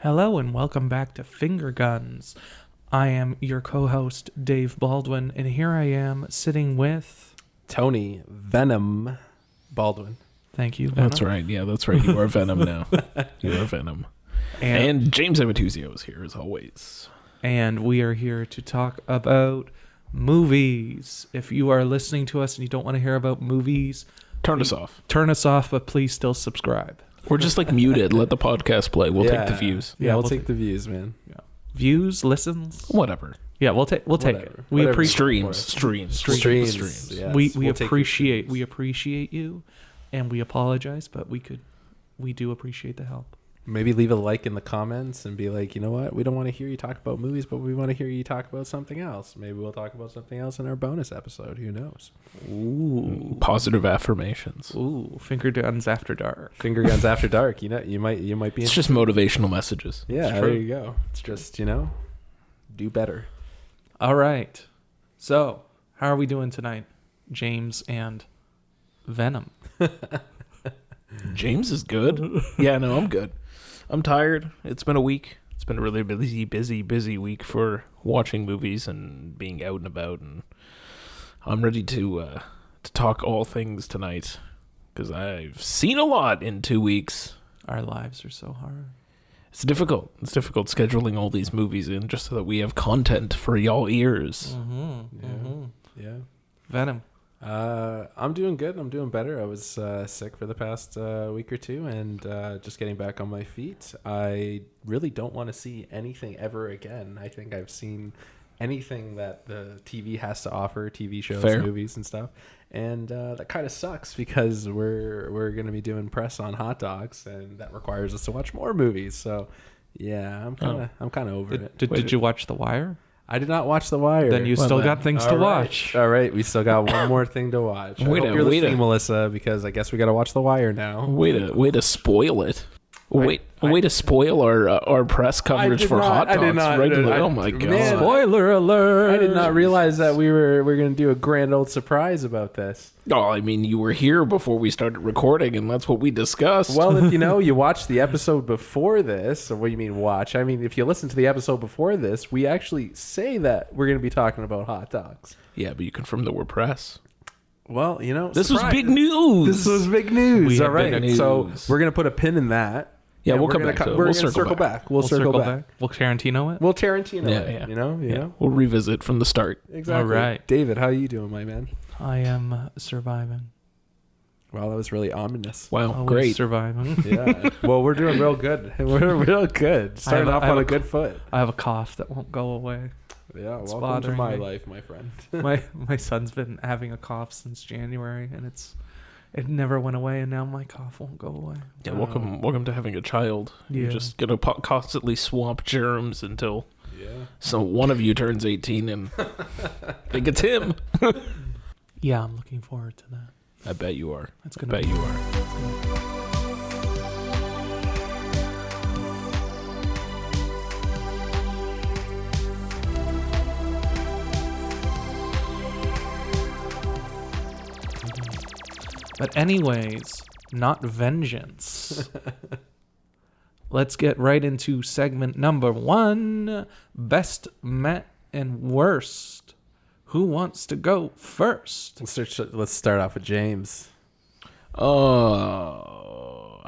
Hello and welcome back to Finger Guns. I am your co-host, Dave Baldwin, and here I am sitting with... Tony Venom Baldwin. Thank you, Venom. That's right. Yeah, that's right. You are Venom now. You are Venom. And James Amatuzio is here as always. And we are here to talk about movies. If you are listening to us and you don't want to hear about movies... Turn us off. Turn us off, but please still subscribe. We're just like muted. Let the podcast play. We'll take the views. Yeah, we'll take the views, man. Yeah. Views, listens, whatever. Yeah, we'll take it. We appreciate Streams. Yes. We appreciate you, and we apologize, but we do appreciate the help. Maybe leave a like in the comments and be like, you know what? We don't want to hear you talk about movies, but we want to hear you talk about something else. Maybe we'll talk about something else in our bonus episode. Who knows? Ooh, positive affirmations. Ooh, Finger Guns After Dark. Finger Guns After Dark. You know, you might be. It's just motivational messages. Yeah, there you go. It's just, do better. All right. So, how are we doing tonight, James and Venom? James is good. Yeah, no, I'm good. I'm tired. It's been a week. It's been a really busy week for watching movies and being out and about, and I'm ready to talk all things tonight because I've seen a lot in 2 weeks. Our lives are so hard. It's difficult. It's difficult scheduling all these movies in just so that we have content for y'all ears. Yeah. Venom. I'm doing good. I'm doing better. I was sick for the past week or two, and just getting back on my feet. I really don't want to see anything ever again. I think I've seen anything that the TV has to offer, TV shows, movies, and stuff. And that kind of sucks because we're going to be doing press on hot dogs, and that requires us to watch more movies. So, yeah, I'm kind of over it. Did you watch The Wire? I did not watch The Wire. Then you still got things to watch. All right, we still got one more thing to watch. Wait a minute, Melissa, because I guess we got to watch The Wire now. Way to spoil it. Way to spoil our press coverage for hot dogs regularly. Oh my god! Man, spoiler alert! I did not realize that we're going to do a grand old surprise about this. Oh, I mean, you were here before we started recording, and that's what we discussed. Well, if you watched the episode before this, or what do you mean watch? I mean, if you listen to the episode before this, we actually say that we're going to be talking about hot dogs. Yeah, but you confirmed that we're press. Well, this was big news. This was big news. All right, so we're going to put a pin in that. Yeah, we'll come back. We're going to circle back. We'll circle back. We'll Tarantino it? We'll Tarantino it. Yeah. We'll revisit from the start. Exactly. All right. David, how are you doing, my man? I am surviving. Wow, that was really ominous. Wow, Always great. Surviving. Yeah. Well, we're doing real good. We're real good. Starting off on a good foot. I have a cough that won't go away. Yeah, it's welcome to my life, my friend. my son's been having a cough since January, and it never went away, and now my cough won't go away. Yeah, welcome to having a child. Yeah. You're just gonna constantly swamp germs until so one of you turns 18 and think it's him. Yeah, I'm looking forward to that. I bet you are. I bet you are. But anyways, not vengeance. Let's get right into segment number 1. Best, met, and worst. Who wants to go first? Let's start off with James. Oh.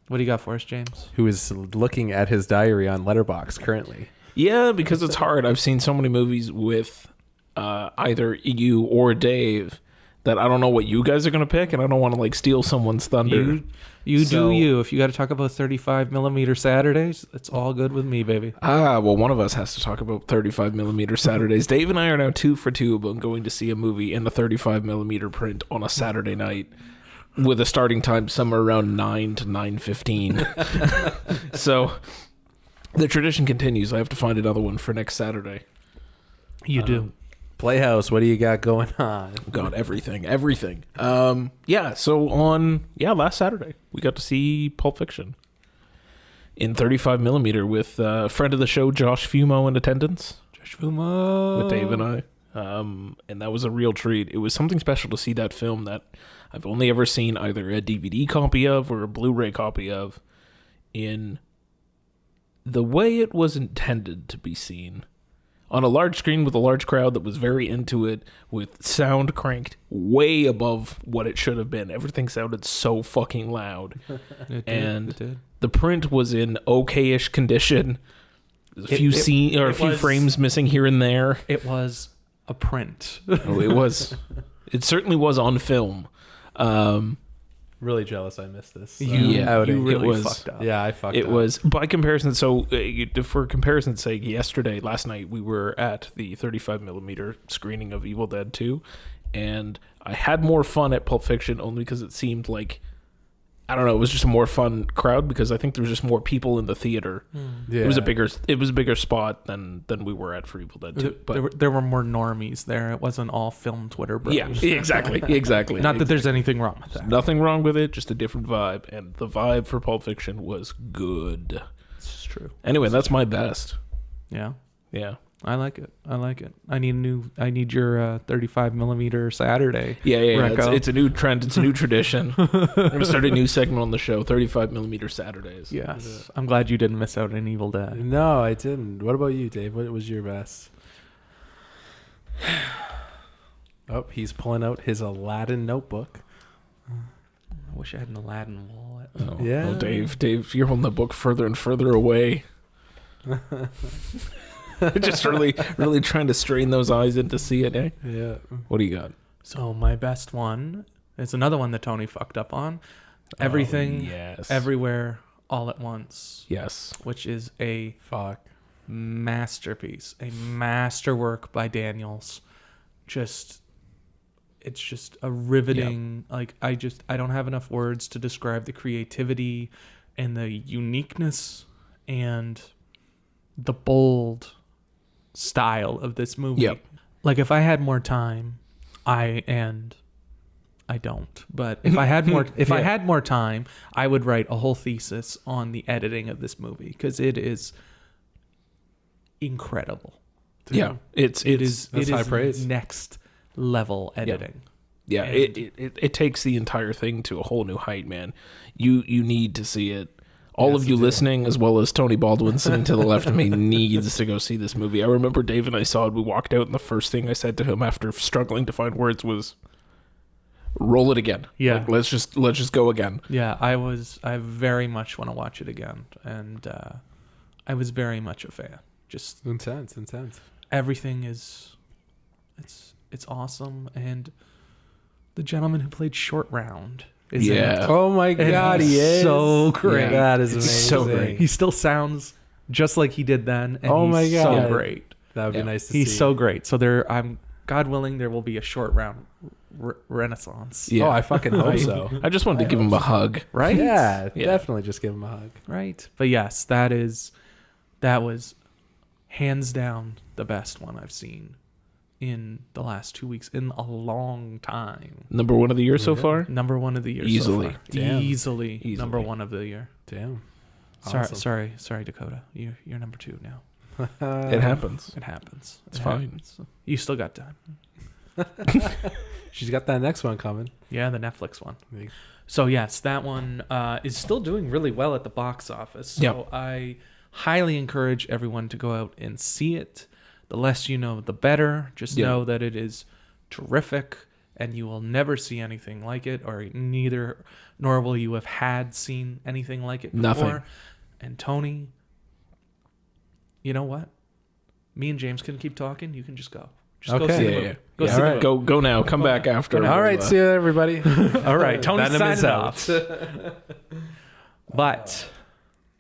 What do you got for us, James? Who is looking at his diary on Letterboxd currently. Yeah, because it's hard. I've seen so many movies with either you or Dave that I don't know what you guys are going to pick, and I don't want to steal someone's thunder. You do you. If you got to talk about 35mm Saturdays, it's all good with me, baby. Well, one of us has to talk about 35mm Saturdays. Dave and I are now 2 for 2 about going to see a movie in the 35mm print on a Saturday night with a starting time somewhere around 9 to 9:15. So the tradition continues. I have to find another one for next Saturday. You do. Playhouse, what do you got going on? God, everything. So on last Saturday we got to see Pulp Fiction in 35mm with a friend of the show, Josh Fumo, in attendance. Josh Fumo with Dave and I, and that was a real treat. It was something special to see that film that I've only ever seen either a DVD copy of or a Blu-ray copy of in the way it was intended to be seen on a large screen with a large crowd that was very into it, with sound cranked way above what it should have been. Everything sounded so fucking loud. And the print was in okay-ish condition. A few frames missing here and there. It was a print. Oh, it was. It certainly was on film. Really jealous I missed this. You outing. really It was- fucked up. Yeah, I fucked It up. was, by comparison, so for comparison's sake, last night, we were at the 35mm screening of Evil Dead 2, and I had more fun at Pulp Fiction only because it seemed like, I don't know, it was just a more fun crowd because I think there was just more people in the theater. Yeah. It was a bigger spot than we were at for Evil Dead 2. But There were more normies there. It wasn't all film Twitter bros. yeah, exactly. Not that there's anything wrong with that. Nothing wrong with it, just a different vibe, and the vibe for Pulp Fiction was good. It's true. Anyway, that's my best. Yeah. Yeah. I like it. I need your 35mm Saturday. Yeah. Reco. It's a new trend. It's a new tradition. We're going to start a new segment on the show, 35mm Saturdays. Yes. I'm glad you didn't miss out on Evil Dead. No, I didn't. What about you, Dave? What was your best? Oh, he's pulling out his Aladdin notebook. I wish I had an Aladdin wallet. Oh, Yeah. Oh, Dave, you're holding the book further and further away. Just really trying to strain those eyes in to see it, eh? Yeah. What do you got? So my best one is another one that Tony fucked up on. Everything, yes. Everywhere, All at Once. Yes. Which is a Fuck. masterpiece, a masterwork by Daniels. It's just a riveting, I don't have enough words to describe the creativity and the uniqueness and the bold style of this movie. Yep. Like if I had more time, I don't, but if I had more I had more time, I would write a whole thesis on the editing of this movie because it is incredible. Yeah. It is high praise. Next level editing. Yeah, And- it takes the entire thing to a whole new height, man. You need to see it. All Yes, of you you do. listening, as well as Tony Baldwin sitting to the left of me, needs to go see this movie. I remember Dave and I saw it. We walked out, and the first thing I said to him after struggling to find words was, "Roll it again." Yeah. Like, let's just go again. Yeah, I very much want to watch it again, and I was very much a fan. Just Intense. everything it's awesome, and the gentleman who played Short Round is in Yeah. it. Oh my And God, he's he is so great. Yeah. That is It's amazing. so great. He still sounds just like he did then, and Oh he's my so God. great. That would Yeah. be nice to He's see. so great. So I'm God willing, there will be a Short Round renaissance. Yeah. Oh, I fucking hope so. I just wanted to give him a hug. Right? Yeah, Yeah. definitely. Just give him a hug. Right. But yes, that was hands down the best one I've seen in the last 2 weeks in a long time. Number one of the year so Yeah. far. Number one of the year. Easily. So far. Damn. Easily number one of the year. Damn. Sorry, Dakota. You're number two now. It happens. It happens. It's It fine. happens. You still got time. She's got that next one coming. Yeah, the Netflix one. Yeah. So yes, that one is still doing really well at the box office. So Yep. I highly encourage everyone to go out and see it. The less you know, the better. Just Yeah. know that it is terrific, and you will never see anything like it, or nor will you have seen anything like it before. Nothing. And Tony, you know what? Me and James can keep talking. You can just go. Just go Okay. see the Yeah, movie. yeah. Go Yeah, see the alright. movie. Go now. Come back after. All right, see you, everybody. All right, Tony's Venom is signing out. off. But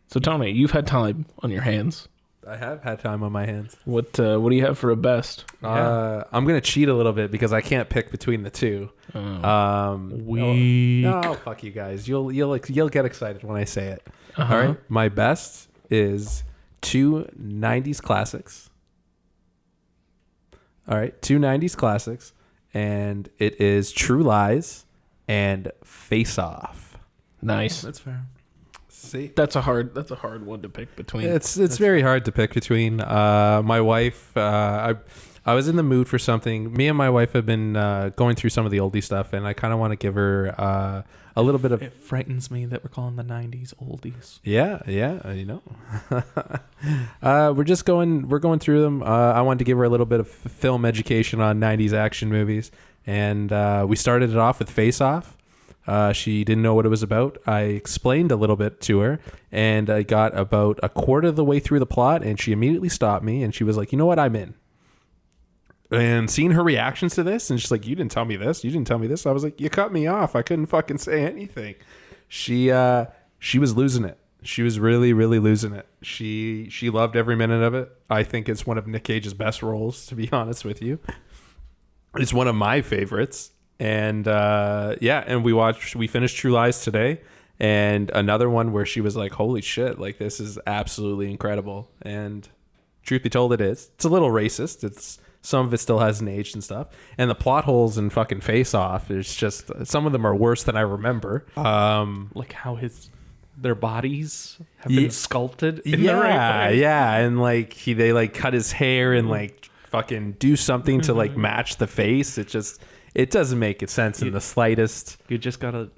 So Tony, you've had time on your hands. I have had time on my hands. What do you have for a best? I'm gonna cheat a little bit because I can't pick between the two. we No, fuck you guys. You'll get excited when I say it. Uh-huh. All right, my best is two 90s classics. All right, two 90s classics, and it is True Lies and Face Off. Nice. that's fair. See, That's a hard one to pick between. it's very hard to pick between. My wife, I was in the mood for something. Me and my wife have been going through some of the oldie stuff, and I kind of want to give her a little bit of It frightens me that we're calling the 90s oldies. yeah, you know. We're going through them. I wanted to give her a little bit of film education on 90s action movies. And we started it off with Face Off. She didn't know what it was about. I explained a little bit to her, and I got about a quarter of the way through the plot, and she immediately stopped me, and she was like, you know what, I'm in. And seeing her reactions to this, and she's like, you didn't tell me this, you didn't tell me this. I was like, you cut me off. I couldn't fucking say anything. She was losing it. She was really, really losing it. She loved every minute of it. I think it's one of Nick Cage's best roles, to be honest with you. It's one of my favorites. And and we finished True Lies today, and another one where she was like, holy shit, like this is absolutely incredible. And truth be told, it's a little racist. Some of it still hasn't aged and stuff, and the plot holes in fucking Face Off, it's just, some of them are worse than I remember. Like how their bodies have been sculpted in the right way. And like they like cut his hair and like fucking do something to like match the face. It doesn't make sense in the slightest. You just gotta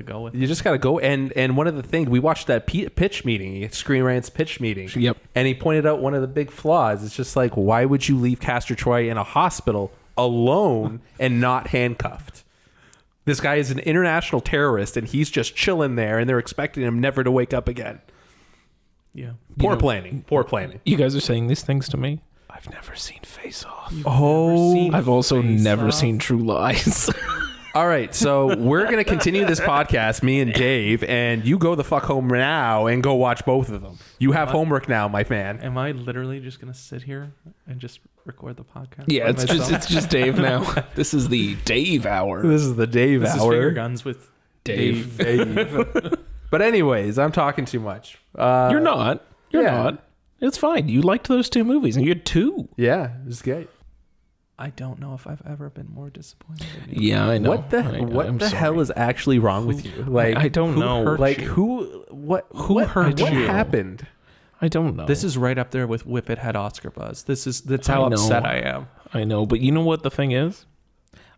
go with it. You just gotta go. And one of the things, we watched that pitch meeting, Screen Rant's pitch meeting. Yep. And he pointed out one of the big flaws. It's just like, why would you leave Castor Troy in a hospital alone and not handcuffed? This guy is an international terrorist, and he's just chilling there, and they're expecting him never to wake up again. Yeah. Poor planning. You guys are saying these things to me. I've never seen Face Off. I've also never seen True Lies. All right, so we're going to continue this podcast, me and Dave, and you go the fuck home now and go watch both of them. You have homework now, my man. Am I literally just gonna sit here and just record the podcast? Yeah, it's just Dave now. This is the Dave hour. This is the Dave This hour. is Finger Guns with Dave. But anyways, I'm talking too much. You're not. You're yeah. not. It's fine. You liked those two movies, and you had two. Yeah, it was great. I don't know if I've ever been more disappointed in you. Yeah, I know. What the hell is actually wrong with you? Like, I don't know. Like you? What hurt what you? happened? I don't know. This is right up there with Whip It had Oscar buzz. That's how upset I am. I know, but you know what the thing is?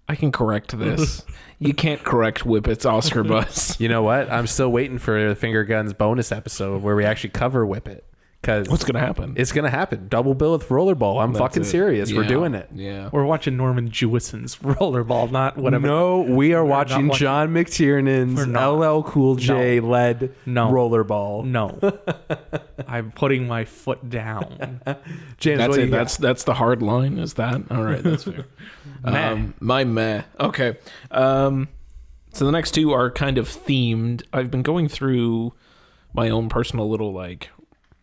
I can correct this. You can't correct Whip It's Oscar buzz. You know what? I'm still waiting for the Finger Guns bonus episode where we actually cover Whip It. Because what's gonna happen? It's gonna happen. Double bill with Rollerball. I'm fucking serious. Yeah. We're doing it. Yeah. We're watching Norman Jewison's Rollerball, not whatever. No, we are watching John McTiernan's LL Cool J led Rollerball. No. I'm putting my foot down. James, That's what it. That's the hard line. Is that all right? That's fair. My meh. Okay. So the next two are kind of themed. I've been going through my own personal little like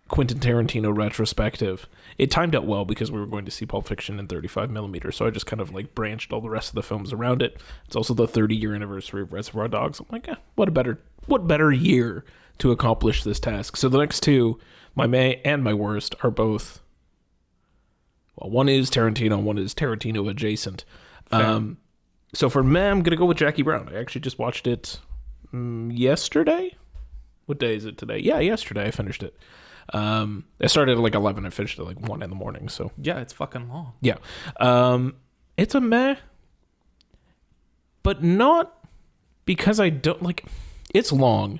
Quentin Tarantino retrospective. It timed out well because we were going to see Pulp Fiction in 35mm, so I just kind of like branched all the rest of the films around it. It's also the 30-year anniversary of Reservoir Dogs. I'm like, what better year to accomplish this task? So the next two, my May and my worst, are both, well, one is Tarantino, one is Tarantino adjacent. So for May, I'm gonna go with Jackie Brown. I actually just watched it yesterday. What day is it today? Yeah, yesterday I finished it. I started at like 11 and finished at like 1 in the morning. So yeah, it's fucking long. Yeah. It's a meh, but not because I don't like, it's long.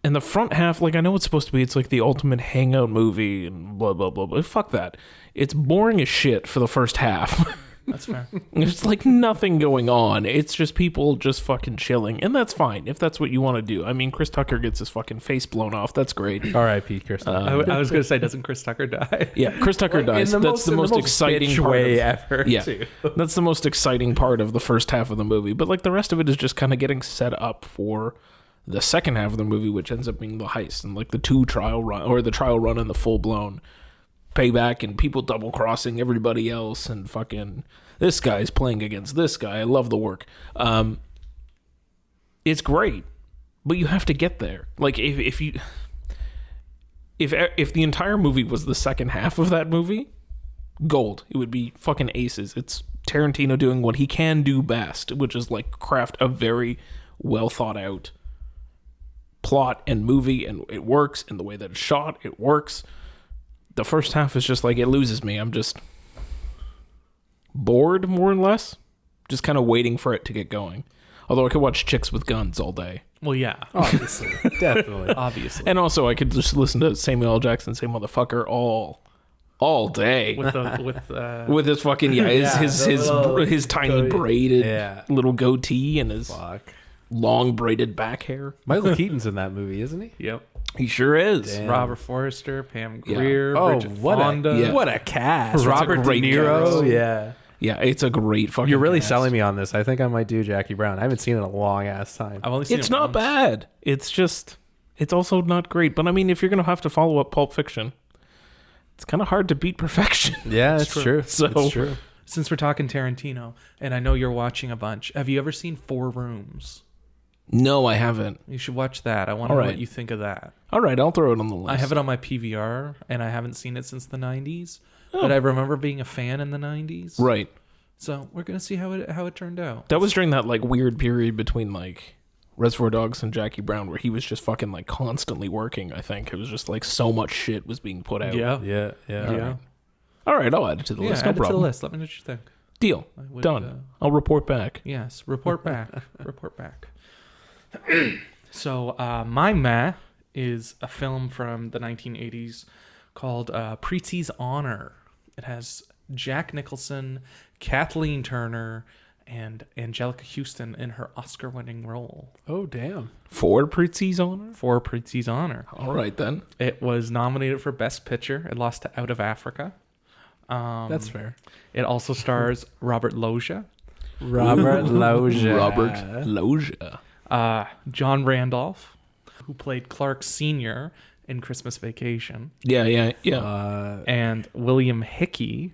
And the front half, like I know it's supposed to be, it's like the ultimate hangout movie and blah, blah, blah, blah. Fuck that. It's boring as shit for the first half. That's fair. There's like nothing going on. It's just people just fucking chilling. And that's fine if that's what you want to do. I mean, Chris Tucker gets his fucking face blown off. That's great. R.I.P. Chris Tucker. I was going to say, doesn't Chris Tucker die? Yeah, Chris Tucker dies. That's the most exciting part way ever. Yeah, too. that's the most exciting part of the first half of the movie. But like the rest of it is just kind of getting set up for the second half of the movie, which ends up being the heist and like the trial run and the full blown payback and people double crossing everybody else and fucking this guy's playing against this guy. I love the work. It's great, but you have to get there. Like if the entire movie was the second half of that movie, gold. It would be fucking aces. It's Tarantino doing what he can do best, which is like craft a very well thought out plot and movie, and it works. And the way that it's shot, it works. The first half is just like, it loses me. I'm just bored, more or less. Just kind of waiting for it to get going. Although I could watch chicks with guns all day. Well, yeah, Obviously, definitely. obviously. And also, I could just listen to Samuel L. Jackson say "motherfucker" all day with his fucking his tiny braided little goatee and his long braided back hair. Michael Keaton's in that movie, isn't he? Yep. He sure is. Damn. Robert Forster, Pam Yeah. Grier, Oh, Bridget what Fonda. what a cast! Robert De great Niro. cast. Yeah. Yeah, it's a great fucking. You're really cast. selling me on this. I think I might do Jackie Brown. I haven't seen it in a long ass time. I've only seen It's it not once. bad. It's just, it's also not great. But I mean, if you're gonna have to follow up Pulp Fiction, it's kind of hard to beat perfection. Yeah, it's true. So- it's true. Since we're talking Tarantino, and I know you're watching a bunch, have you ever seen Four Rooms? No, I haven't. You should watch that. I want to All know right. what you think of that. All right, I'll throw it on the list. I have it on my PVR, and I haven't seen it since the 90s. But I remember being a fan in the 90s. Right. So we're going to see how it turned out. That was during that like weird period between like Reservoir Dogs and Jackie Brown, where he was just fucking like constantly working. I think it was just like so much shit was being put out. Yeah. Yeah, Yeah. All right, I'll add it to the Yeah, list. add No it to the problem. list. Let me know what you think. Deal. I would, Done. I'll report back. Yes, report back. Report back. So, my meh is a film from the 1980s called Preetie's Honor. It has Jack Nicholson, Kathleen Turner, and Angelica Houston in her Oscar-winning role Oh, damn. For Preetie's Honor? for Preetie's Honor. All right, then. It was nominated for Best Picture. It lost to Out of Africa. That's fair. It also stars Robert Loggia, Robert Loggia. Robert Loggia. John Randolph, who played Clark Sr. in Christmas Vacation, Yeah. and William Hickey,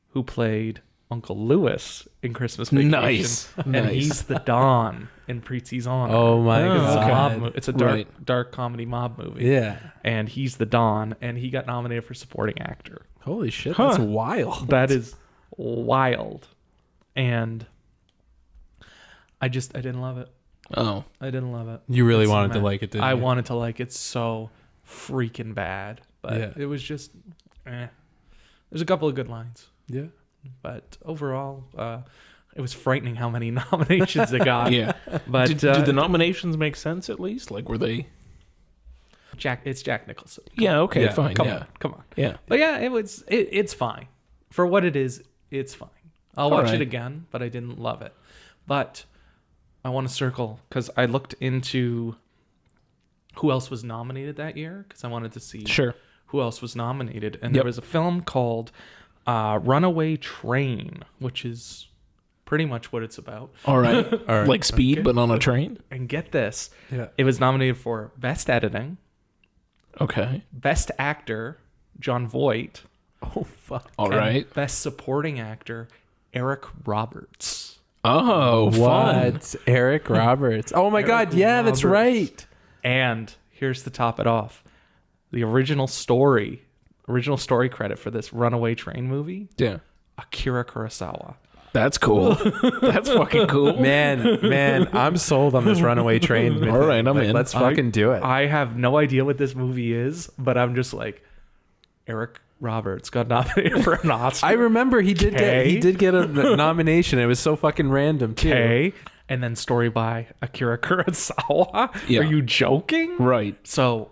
who played Uncle Lewis in Christmas Vacation. Nice. And Nice. he's the Don in Preetie's Honor. Oh, my Oh, It's a, okay. mob it's a dark, Right. dark comedy mob movie. Yeah. And he's the Don, and he got nominated for supporting actor. Holy shit, Huh. that's wild. That is wild. And I didn't love it. Oh. I didn't love it. You really It's wanted to meh. like it, didn't I you? wanted to like it so freaking bad, but Yeah. it was just, There's a couple of good lines, Yeah. but overall, it was frightening how many nominations it got. Yeah. But Did the nominations make sense at least? Like, were they? it's Jack Nicholson. Yeah, okay, Yeah, fine. Come yeah. on, come on. Yeah. But yeah, it's fine for what it is. It's fine. I'll watch right. it again, but I didn't love it. But I want to circle because I looked into who else was nominated that year because I wanted to see Sure. who else was nominated, and Yep. there was a film called Runaway Train, which is pretty much what it's about. All right. All right. Like Speed, Okay. but on a train? And get this, Yeah. it was nominated for Best Editing, Okay. Best Actor, John Voight, Oh, fuck. All and right. Best Supporting Actor, Eric Roberts. Oh, fun. What? Eric Roberts. Oh, my God. Yeah, that's Roberts. right. And here's to top it off. The original story credit for this Runaway Train movie, Yeah. Akira Kurosawa. That's cool. That's fucking cool. Man, I'm sold on this Runaway Train. All right, I'm in. Let's fucking do it. I have no idea what this movie is, but I'm just like, Eric Roberts got nominated for an Oscar. I remember he did Okay. get a nomination. It was so fucking random too. Okay. And then story by Akira Kurosawa. Yeah. Are you joking? Right. So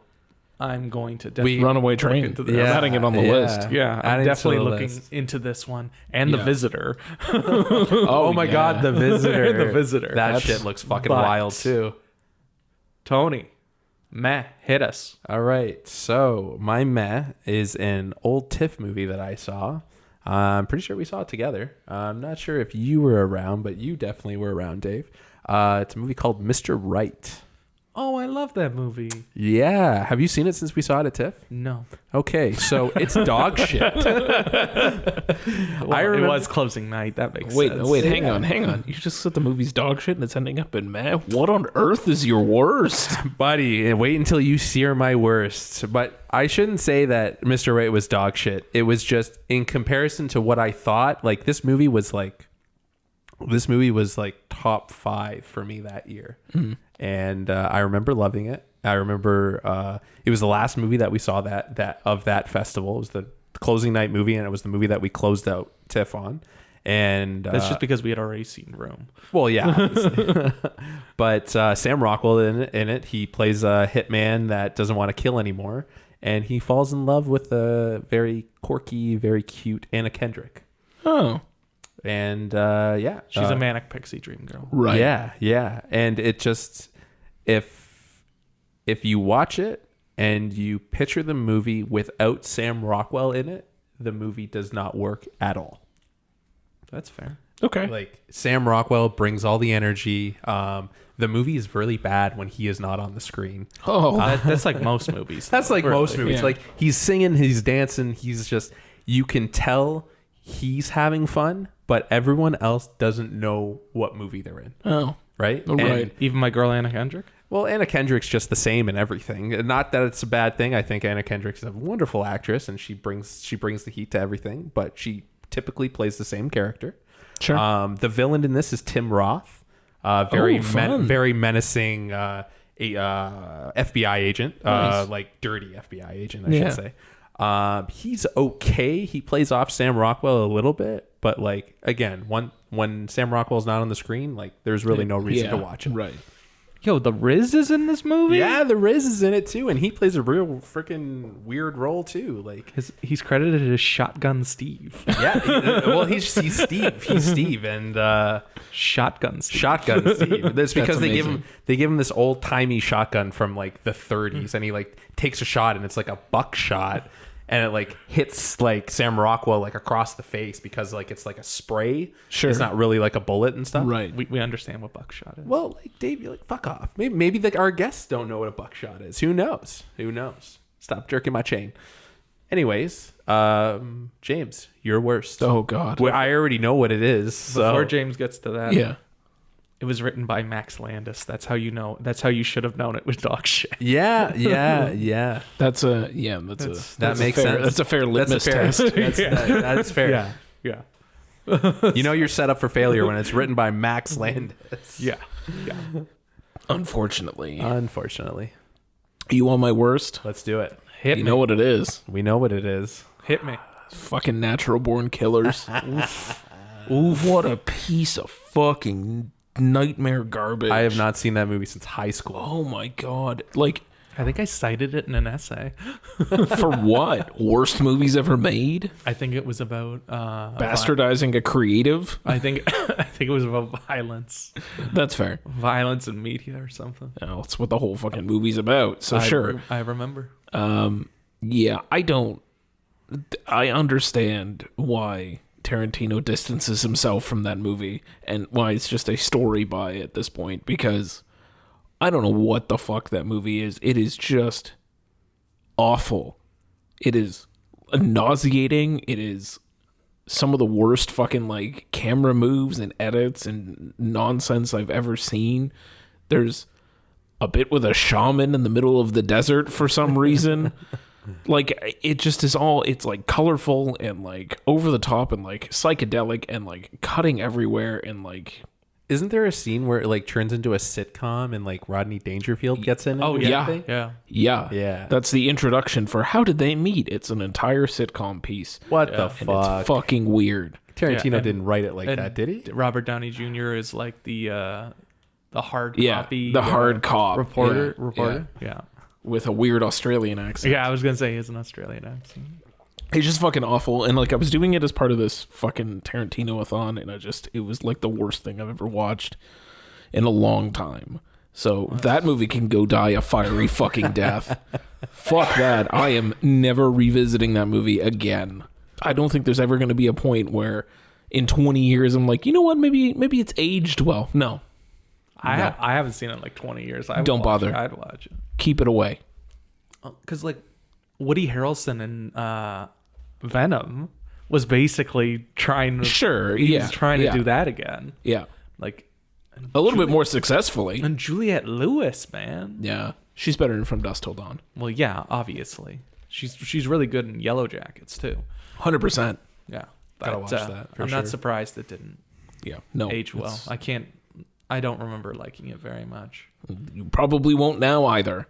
I'm going to definitely Runaway look Train. into I'm this. Yeah. adding it on the Yeah. list. Yeah, I'm Adding to definitely the looking list. into this one and The Yeah. Visitor. Oh, my yeah. God, The Visitor. The Visitor. That That's- shit looks fucking but- wild too. Tony, hit us. All right, so my meh is an old TIFF movie that I saw. I'm pretty sure we saw it together. I'm not sure if you were around, but you definitely were around, Dave. It's a movie called Mr. Right. Oh, I love that movie. Yeah. Have you seen it since we saw it at TIFF? No. Okay, so it's dog shit. Well, remember- it was closing night. That makes Wait, sense. wait, hang on. You just said the movie's dog shit and it's ending up in meh? What on earth is your worst? Buddy, wait until you hear my worst. But I shouldn't say that Mr. Right was dog shit. It was just in comparison to what I thought, like this movie was like top 5 for me that year. And I remember loving it. I remember it was the last movie that we saw that festival. It was the closing night movie, and it was the movie that we closed out TIFF on. And That's just because we had already seen Room. well, yeah, obviously. But Sam Rockwell in it, he plays a hitman that doesn't want to kill anymore, and he falls in love with a very quirky, very cute Anna Kendrick. Oh, And yeah, She's a manic pixie dream girl. right. Yeah, and it just if you watch it and you picture the movie without Sam Rockwell in it, the movie does not work at all. That's fair. Okay. Like Sam Rockwell brings all the energy. The movie is really bad when he is not on the screen. Oh, That's like most movies. That's like Really. most movies. Yeah. Like he's singing, he's dancing, he's just, you can tell he's having fun, but everyone else doesn't know what movie they're in. oh, Right? Right. And, Even my girl Anna Kendrick. well, Anna Kendrick's just the same in everything. Not that it's a bad thing. I think Anna Kendrick's a wonderful actress and she brings the heat to everything, but she typically plays the same character. sure. The villain in this is Tim Roth, very fun. very menacing FBI agent, Nice. like dirty FBI agent, I Yeah. should say. He's okay. He plays off Sam Rockwell a little bit, but like again, when Sam Rockwell's not on the screen, like there's really no reason to watch it. Right. Yo, the Riz is in this movie? Yeah, the Riz is in it too, and he plays a real freaking weird role too. Like, He's credited as Shotgun Steve. yeah, well, he's Steve, and Shotgun Steve. Shotgun Steve. That's because they amazing. give him this old timey shotgun from like the 30s, and he like takes a shot, and it's like a buckshot, and it like hits like Sam Rockwell like across the face because like it's like a spray. Sure. It's not really like a bullet and stuff. Right. We understand what buckshot is. Well, like Dave, you're like fuck off. Maybe like our guests don't know what a buckshot is. Who knows? Stop jerking my chain. Anyways, James, you're worst. Oh God. Well, I already know what it is. So. Before James gets to that, Yeah. it was written by Max Landis. That's how you know. That's how you should have known it was dog shit. Yeah. That's that makes fair, sense. That's a fair litmus That's a fair, test. that's fair. Yeah. You know you're set up for failure when it's written by Max Landis. Yeah. Unfortunately. Unfortunately. You want my worst? Let's do it. Hit You me. know what it is. We know what it is. Hit me. Fucking natural born killers. Ooh, what a piece of fucking nightmare garbage. I have not seen that movie since high school. Oh my God. Like, I think I cited it in an essay. for what? Worst movies ever made? I think it was about Bastardizing a creative? I think it was about violence, That's fair. violence in media or something. No, it's what the whole fucking movie's about. So sure. I remember. Yeah, I understand why Tarantino distances himself from that movie and why it's just a story by at this point, because I don't know what the fuck that movie is. It is just awful. It is nauseating. It is some of the worst fucking like camera moves and edits and nonsense I've ever seen. There's a bit with a shaman in the middle of the desert for some reason. Like, it just is all, it's like colorful and like over the top and like psychedelic and like cutting everywhere and like, Isn't there a scene where it like turns into a sitcom and like Rodney Dangerfield gets in it? Oh or yeah, something? yeah. Yeah. That's the introduction for how did they meet? It's an entire sitcom piece. What Yeah. the And fuck? it's fucking weird. Tarantino Yeah, and- didn't write it like and that, did he? Robert Downey Jr. is like the hard Yeah, copy, the hard cop. reporter. Yeah, Reporter. Yeah. With a weird Australian accent. Yeah, I was gonna say he has an Australian accent. It's just fucking awful. And like I was doing it as part of this fucking Tarantino-a-thon, and it was like the worst thing I've ever watched in a long time. So that movie can go die a fiery fucking death. Fuck that. I am never revisiting that movie again. I don't think there's ever going to be a point where in 20 years I'm like, you know what, maybe it's aged well. No. I haven't seen it in like 20 years. Don't bother. I'd watch it. Keep it away. Because like Woody Harrelson in Venom was basically trying to Sure, he yeah, was trying to yeah. do that again. Yeah. Like A little bit more successfully. and Juliette Lewis, man. Yeah. She's better in From Dusk Till Dawn. Well, yeah, obviously. She's really good in Yellow Jackets too. 100%. Yeah. Gotta But, watch that, for I'm sure. not surprised it didn't Yeah. No. age well. it's- I don't remember liking it very much. You probably won't now either.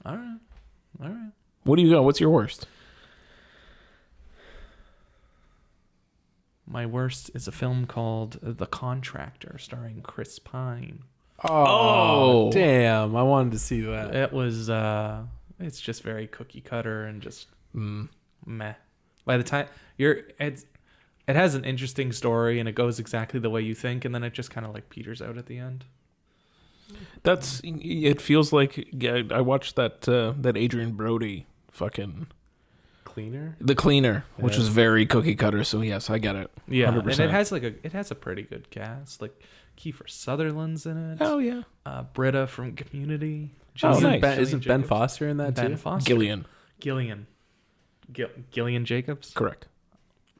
All right. What do you got? What's your worst? My worst is a film called The Contractor, starring Chris Pine. Oh, damn! I wanted to see that. It was. It's just very cookie cutter and just meh. By the time it has an interesting story and it goes exactly the way you think, and then it just kind of like peters out at the end. It feels like I watched that Adrian Brody fucking Cleaner. The Cleaner, which is very cookie cutter. So yes, I get it. Yeah, 100%. and it has a pretty good cast. Like Kiefer Sutherland's in it. Oh yeah, Britta from Community. Oh, nice. Isn't Ben Foster in that Ben too? Foster. Gillian. Gillian Jacobs. Correct.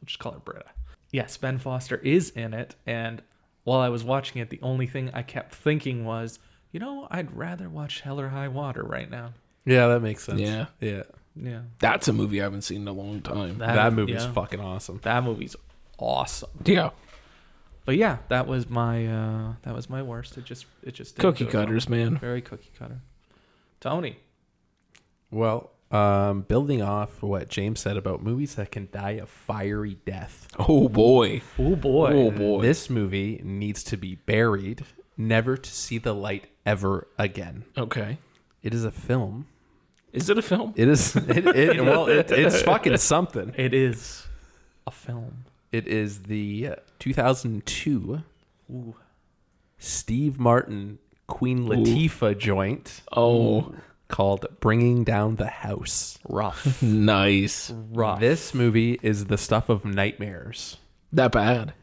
We'll just call her Britta. Yes, Ben Foster is in it, and while I was watching it, the only thing I kept thinking was, I'd rather watch Hell or High Water right now. Yeah, that makes sense. Yeah. Yeah. That's a movie I haven't seen in a long time. That movie's fucking awesome. That movie's awesome. Yeah. But yeah, that was my worst. It just didn't Cookie go cutters, well. man. Very cookie cutter. Tony. Well, building off what James said about movies that can die a fiery death. Oh boy. Oh boy. Oh boy. This movie needs to be buried, never to see the light ever again. Okay. It is a film. Is it a film? It is. It's fucking something. It is a film. It is the 2002 Ooh. Steve Martin Queen Latifah joint. Oh. Called Bringing Down the House. Rough. Nice. Rough. This movie is the stuff of nightmares. That bad?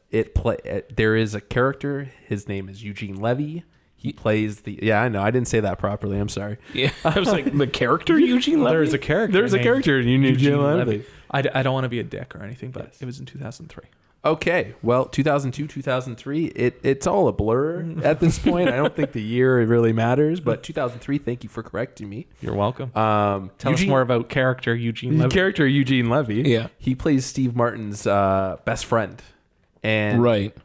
There is a character. His name is Eugene Levy. He plays the. Yeah, I know. I didn't say that properly. I'm sorry. Yeah. I was like, the character Eugene Levy? There's a character. There's a character in Eugene Levy. I don't want to be a dick or anything, but It was in 2003. Okay, well, 2002, 2003, it's all a blur at this point. I don't think the year really matters, but 2003, thank you for correcting me. You're welcome. Tell us more about character Eugene Levy. Character Eugene Levy. Yeah. He plays Steve Martin's best friend. And right.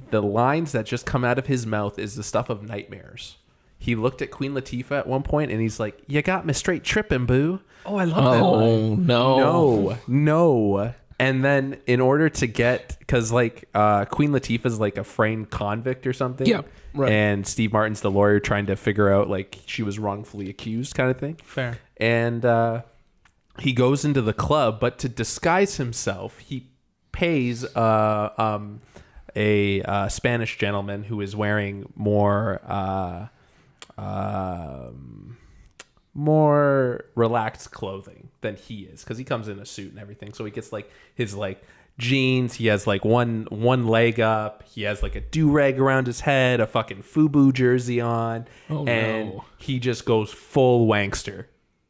The lines that just come out of his mouth is the stuff of nightmares. He looked at Queen Latifah at one point and he's like, "You got me straight tripping, boo." Oh, I love that line. Oh, no. No. And then in order to get, because like Queen Latifah's like a framed convict or something. Yeah, right. And Steve Martin's the lawyer trying to figure out like she was wrongfully accused kind of thing. Fair. And he goes into the club, but to disguise himself, he pays a Spanish gentleman who is wearing more relaxed clothing than he is, because he comes in a suit and everything. So he gets like his like jeans. He has like one leg up. He has like a do-rag around his head, a fucking FUBU jersey on, and he just goes full wankster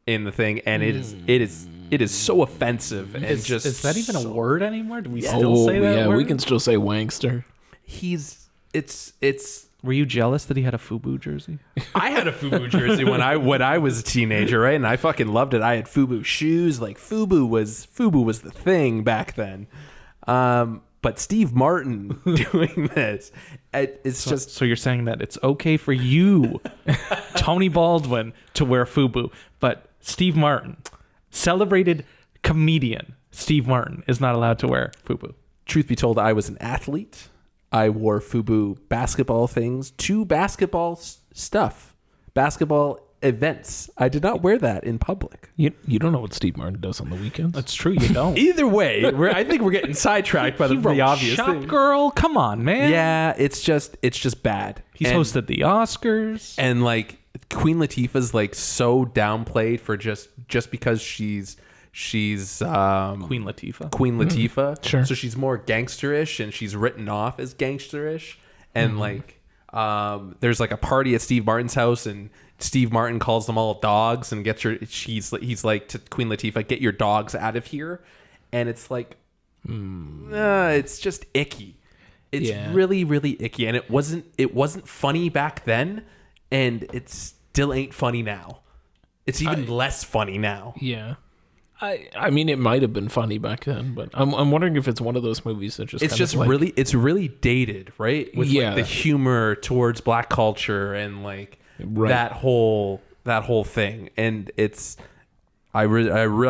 in the thing. And it is so offensive. And Is that even a word anymore? Do we still Oh, say that yeah, word? we can still say wankster. It's Were you jealous that he had a FUBU jersey? I had a FUBU jersey when I was a teenager, right? And I fucking loved it. I had FUBU shoes. Like FUBU was the thing back then. But Steve Martin doing this, it's just. So you're saying that it's okay for you, Tony Baldwin, to wear FUBU, but Steve Martin, celebrated comedian Steve Martin, is not allowed to wear FUBU. Truth be told, I was an athlete. I wore FUBU basketball things to basketball basketball events. I did not wear that in public. You don't know what Steve Martin does on the weekends? That's true. You don't. Either way, I think we're getting sidetracked by the obvious Shop thing. Girl. Come on, man. Yeah, it's just bad. He's hosted the Oscars. And like Queen Latifah's like so downplayed for just because she's Queen Latifah. Queen Latifah. Sure. So she's more gangsterish and she's written off as gangsterish. And like there's like a party at Steve Martin's house and Steve Martin calls them all dogs and he's like to Queen Latifah, "Get your dogs out of here." And it's like it's just icky. It's really, really icky. And it wasn't funny back then, and it still ain't funny now. It's even less funny now. Yeah. I mean, it might have been funny back then, but I'm wondering if it's one of those movies that just it's really dated, right? With like the humor towards black culture and like that whole thing. And I read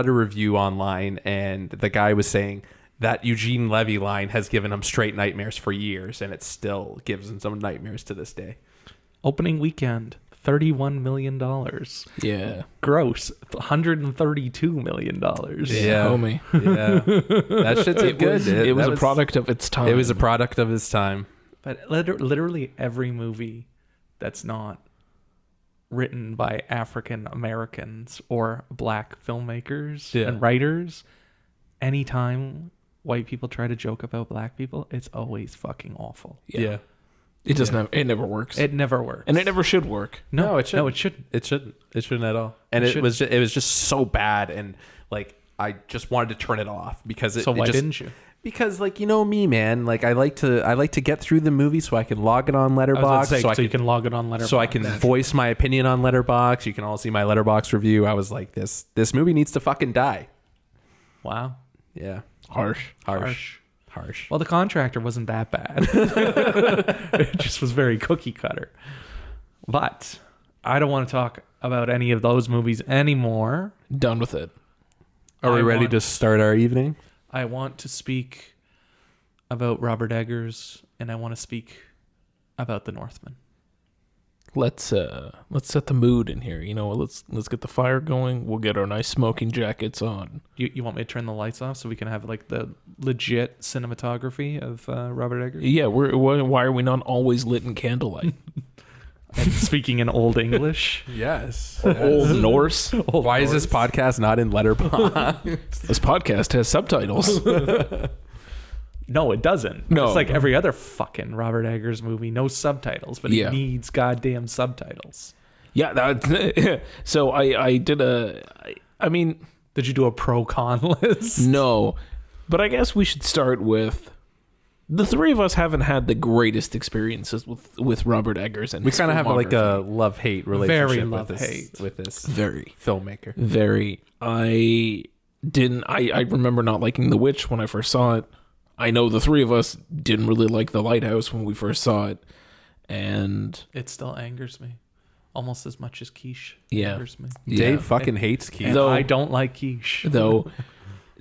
a review online, and the guy was saying that Eugene Levy line has given him straight nightmares for years, and it still gives him some nightmares to this day. Opening weekend, $31 million. Yeah. Gross, $132 million. Yeah, homie. Yeah, that shit's good. It was that a product of its time. It was a product of his time. But literally every movie that's not written by African Americans or black filmmakers and writers, anytime white people try to joke about black people, it's always fucking awful. Yeah. It doesn't. It never works. It never works, and it never should work. No, it shouldn't. No, it shouldn't. It shouldn't. It shouldn't at all. And it was just so bad, and like I just wanted to turn it off because So why didn't you? Because like you know me, man. Like I like to get through the movie so I can log it on Letterboxd. So you can log it on Letterboxd. So I can voice my opinion on Letterboxd. You can all see my Letterboxd review. I was like, this movie needs to fucking die. Wow. Yeah. Harsh. Well, The Contractor wasn't that bad. It just was very cookie cutter. But I don't want to talk about any of those movies anymore. Done with it. Are we ready to start our evening? I want to speak about Robert Eggers, and I want to speak about the Northman. Let's set the mood in here. You know, let's get the fire going. We'll get our nice smoking jackets on. You want me to turn the lights off so we can have like the legit cinematography of Robert Eggers? Yeah, why are we not always lit in candlelight? And speaking in Old English. Yes. Old Norse. Why is this podcast not in Letterboxd? This podcast has subtitles. No, it doesn't. No. It's like every other fucking Robert Eggers movie. No subtitles, but it needs goddamn subtitles. Yeah. So I did I mean... Did you do a pro-con list? No. But I guess we should start with... The three of us haven't had the greatest experiences with Robert Eggers. And we kind of have like a love-hate relationship with this filmmaker. Very. I remember not liking The Witch when I first saw it. I know the three of us didn't really like The Lighthouse when we first saw it. And it still angers me. Almost as much as Quiche angers me. Dave fucking hates Quiche. Though I don't like Quiche. Though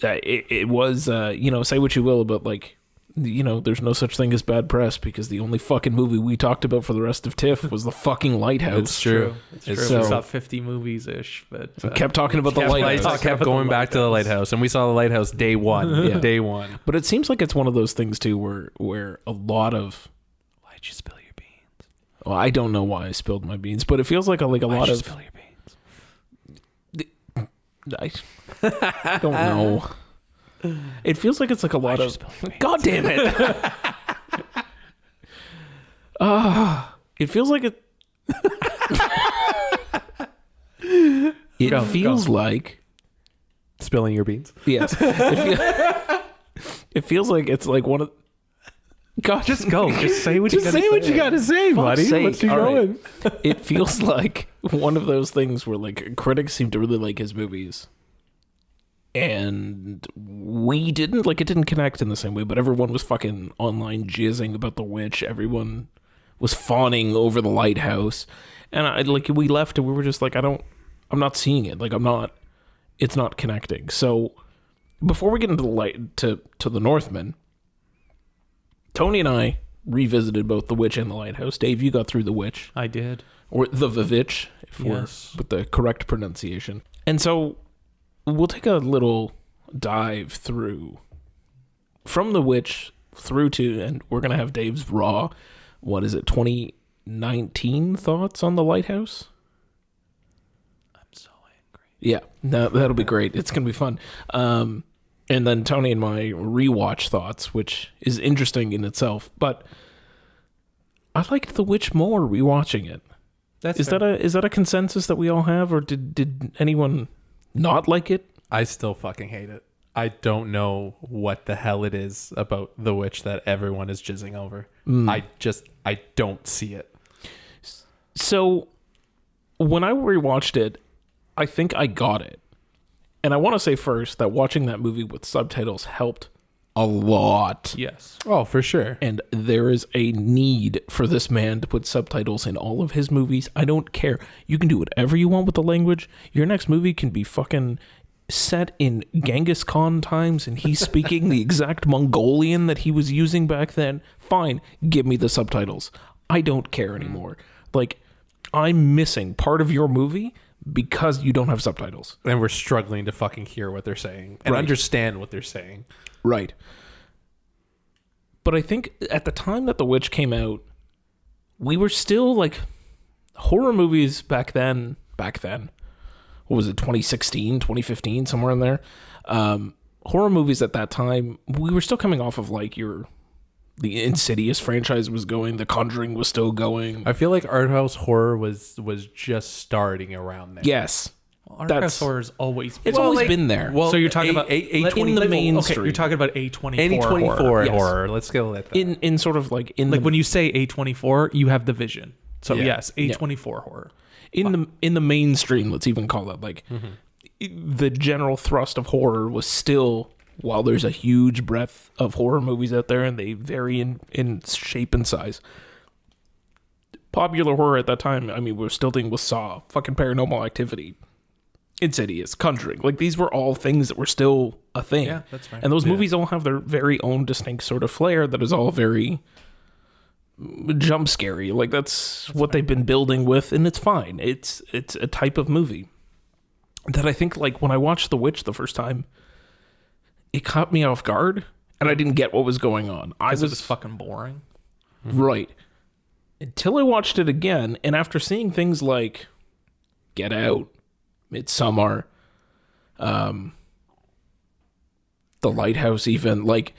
it was, say what you will about like, there's no such thing as bad press because the only fucking movie we talked about for the rest of TIFF was the fucking Lighthouse. It's true. We saw 50 movies-ish, but... we kept talking about the Lighthouse. Kept going back to the Lighthouse, and we saw the Lighthouse day one. Day one. But it seems like it's one of those things, too, where a lot of... Why'd you spill your beans? Well, I don't know why I spilled my beans, but it feels like a lot of... Why'd you spill your I beans? don't know. It feels like it's like a lot of... God damn it! It feels like it... It feels like... Spilling your beans? Yes. It feels like it's like one of... God, just go. Just say what you gotta say, buddy. What's you going? Right. It feels like one of those things where like critics seem to really like his movies. And we didn't, like, it didn't connect in the same way, but everyone was fucking online jizzing about The Witch. Everyone was fawning over The Lighthouse. And we left and we were just like, I'm not seeing it. Like, it's not connecting. So before we get into to the Northman, Tony and I revisited both The Witch and The Lighthouse. Dave, you got through The Witch. I did. Or The Vivitch, if we're with the correct pronunciation. And so... we'll take a little dive through from The Witch through to, and we're going to have Dave's raw, 2019 thoughts on The Lighthouse? I'm so angry. Yeah, that'll be great. It's going to be fun. And then Tony and my rewatch thoughts, which is interesting in itself, but I liked The Witch more rewatching it. Is that a consensus that we all have, or did anyone... not like it? I still fucking hate it. I don't know what the hell it is about The Witch that everyone is jizzing over. I don't see it. So when I rewatched it, I think I got it. And I want to say first that watching that movie with subtitles helped a lot. Yes. Oh, for sure. And there is a need for this man to put subtitles in all of his movies. I don't care. You can do whatever you want with the language. Your next movie can be fucking set in Genghis Khan times and he's speaking the exact Mongolian that he was using back then, fine, give me the subtitles. I don't care anymore. Like, I'm missing part of your movie because you don't have subtitles. And we're struggling to fucking hear what they're saying and understand what they're saying. Right. But I think at the time that The Witch came out, we were still like, horror movies back then, what was it, 2016, 2015, somewhere in there? Horror movies at that time, we were still coming off of like the Insidious franchise was going, The Conjuring was still going. I feel like art house horror was just starting around there. Yes. Art house horror's always been. It's always been there. Well, so you're talking about in the mainstream. Okay, you're talking about A24 A24 horror. horror. Let's go at that. In sort of like in Like the, when you say A24, you have the vision. So Yeah. yes, A24 horror. in the mainstream, let's even call it, like the general thrust of horror was still, while there's a huge breadth of horror movies out there and they vary in shape and size, popular horror at that time, I mean, we're still dealing with Saw, fucking Paranormal Activity, Insidious, Conjuring. Like, these were all things that were still a thing. Yeah, that's right. And those movies all have their very own distinct sort of flair that is all very jump scary. Like, that's what they've been building with, and it's fine. It's a type of movie that I think, like, when I watched The Witch the first time, it caught me off guard, and I didn't get what was going on. Because it was fucking boring. Right. Until I watched it again, and after seeing things like Get Out, Midsommar, The Lighthouse even, like,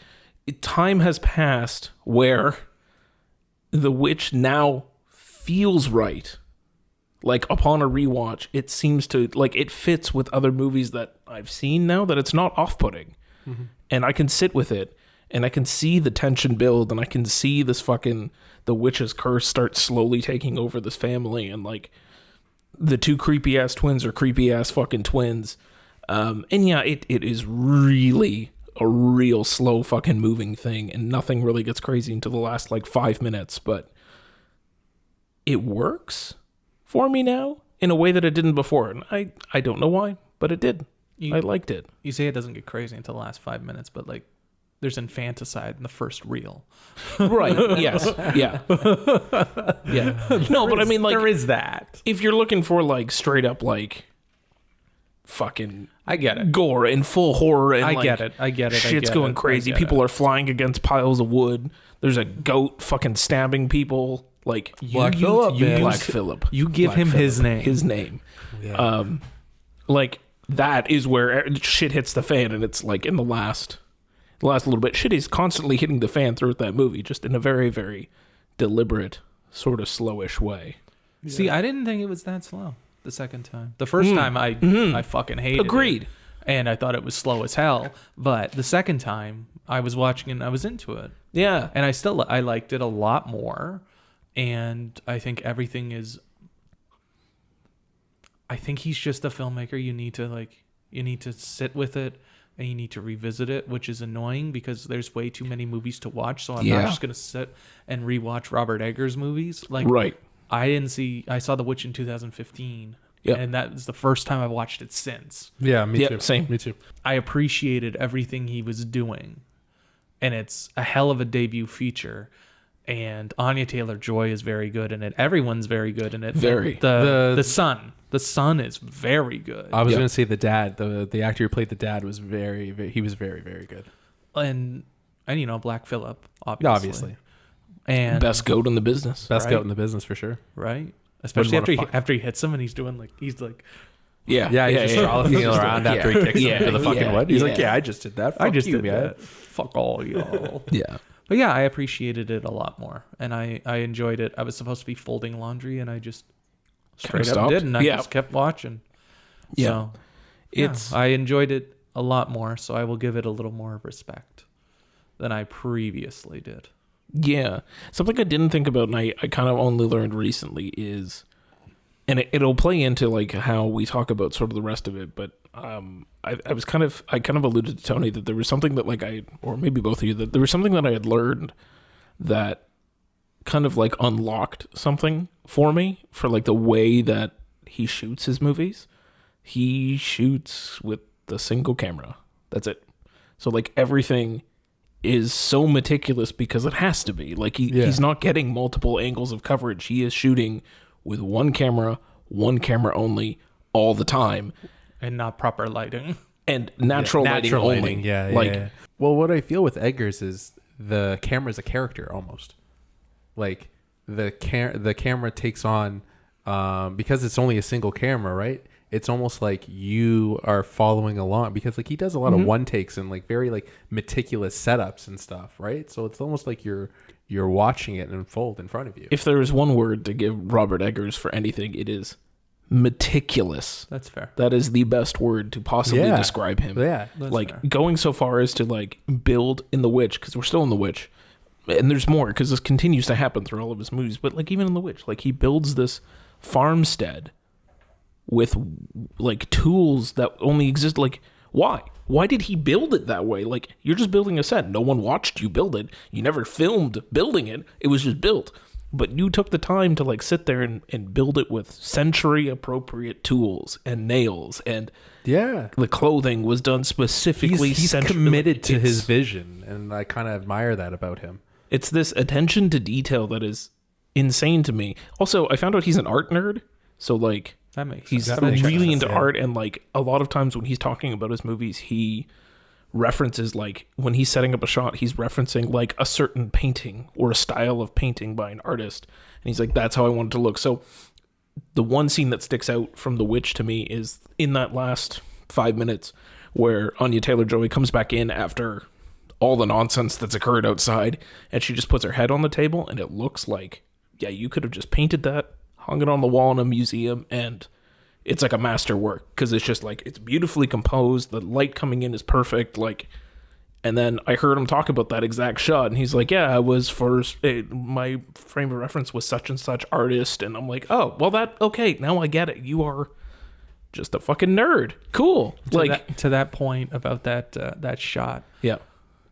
time has passed where The Witch now feels right. Like, upon a rewatch, it seems to, like, it fits with other movies that I've seen now, that it's not off-putting. And I can sit with it, and I can see the tension build, and I can see this fucking, the witch's curse start slowly taking over this family, and, like, the two creepy-ass twins are creepy-ass fucking twins. And yeah, it is really a real slow fucking moving thing, and nothing really gets crazy until the last, like, 5 minutes, but it works for me now in a way that it didn't before, and I don't know why, but it did. I liked it. You say it doesn't get crazy until the last 5 minutes, but like there's infanticide in the first reel. Right. Yes. Yeah. Yeah. No, but I mean, like, there is that. if you're looking for like straight up like fucking I get it. gore and full horror and I like, get it. I get it. I shit's get going it. crazy. I get People it. are flying against piles of wood. There's a goat fucking stabbing people. Like Black Phillip, man. Black Phillip. You give Black him Phillip. his name. His name. Yeah. Like that is where shit hits the fan, and it's like in the last little bit, shit is constantly hitting the fan throughout that movie, just in a very, very deliberate, sort of slowish way. See, I didn't think it was that slow the second time. The first time I fucking hated Agreed. it. And I thought it was slow as hell. But the second time I was watching it and I was into it. Yeah. And I liked it a lot more. And I think everything is, I think he's just a filmmaker. You need to sit with it and you need to revisit it, which is annoying because there's way too many movies to watch. So I'm not just going to sit and rewatch Robert Eggers movies. Like, Right. I saw The Witch in 2015. Yep. And that was the first time I watched it since. Yeah, me Yep, too. same. Me too. I appreciated everything he was doing. And it's a hell of a debut feature. And Anya Taylor-Joy is very good in it. Everyone's very good in it. Very. The son is very good. I was Yeah. going to say the dad, the actor who played the dad was he was very, very good. And you know, Black Phillip, obviously. And Best goat in the business. Best Right. goat in the business for sure. right? Especially Wouldn't wanna after he hits him and he's like Yeah. Yeah, he's just frolicking around after he kicks him to the fucking wood. He's like, yeah, I just did that. Fuck I just you, did man. that. Fuck all y'all. Yeah. But yeah, I appreciated it a lot more, and I enjoyed it. I was supposed to be folding laundry, and I just straight up stopped? did, and I Yeah. just kept watching. Yeah. So, It's I enjoyed it a lot more, so I will give it a little more respect than I previously did. Yeah. Something I didn't think about, and I kind of only learned recently is, and it'll play into like how we talk about sort of the rest of it, but I kind of alluded to Tony that there was something that like or maybe both of you, that there was something that I had learned that kind of like unlocked something for me for like the way that he shoots his movies. He shoots with the single camera. That's it. So like everything is so meticulous because it has to be. Like he's not getting multiple angles of coverage. He is shooting with one camera only all the time. And not proper lighting. And natural lighting only. Yeah. Well, what I feel with Eggers is the camera's a character almost. Like the camera takes on because it's only a single camera, right? It's almost like you are following along because like he does a lot of one takes and like very like meticulous setups and stuff, right? So it's almost like you're watching it unfold in front of you. If there is one word to give Robert Eggers for anything, it is meticulous. That's fair. That is the best word to possibly describe him. Yeah. Like fair. going so far as to like build in The Witch, because we're still in The Witch, and there's more because this continues to happen through all of his movies, but like even in The Witch, like he builds this farmstead with like tools that only exist. Like why did he build it that way? Like you're just building a set, no one watched you build it, you never filmed building it, it was just built, but you took the time to like sit there and build it with century appropriate tools and nails, and the clothing was done specifically. He's committed to his vision, and I kind of admire that about him. It's this attention to detail that is insane to me. Also, I found out he's an art nerd, so like That makes he's sense. really into art, and like a lot of times when he's talking about his movies, he references, like when he's setting up a shot, he's referencing like a certain painting or a style of painting by an artist, and he's like, that's how I want it to look. So the one scene that sticks out from The Witch to me is in that last 5 minutes where Anya Taylor-Joy comes back in after all the nonsense that's occurred outside, and she just puts her head on the table, and it looks like, yeah, you could have just painted that, hung it on the wall in a museum, and it's like a masterwork, because it's just like, it's beautifully composed, the light coming in is perfect, like. And then I heard him talk about that exact shot, and he's like, yeah, I was my frame of reference was such and such artist, and I'm like, oh, well, okay, now I get it, you are just a fucking nerd, cool. To that point about that shot, yeah,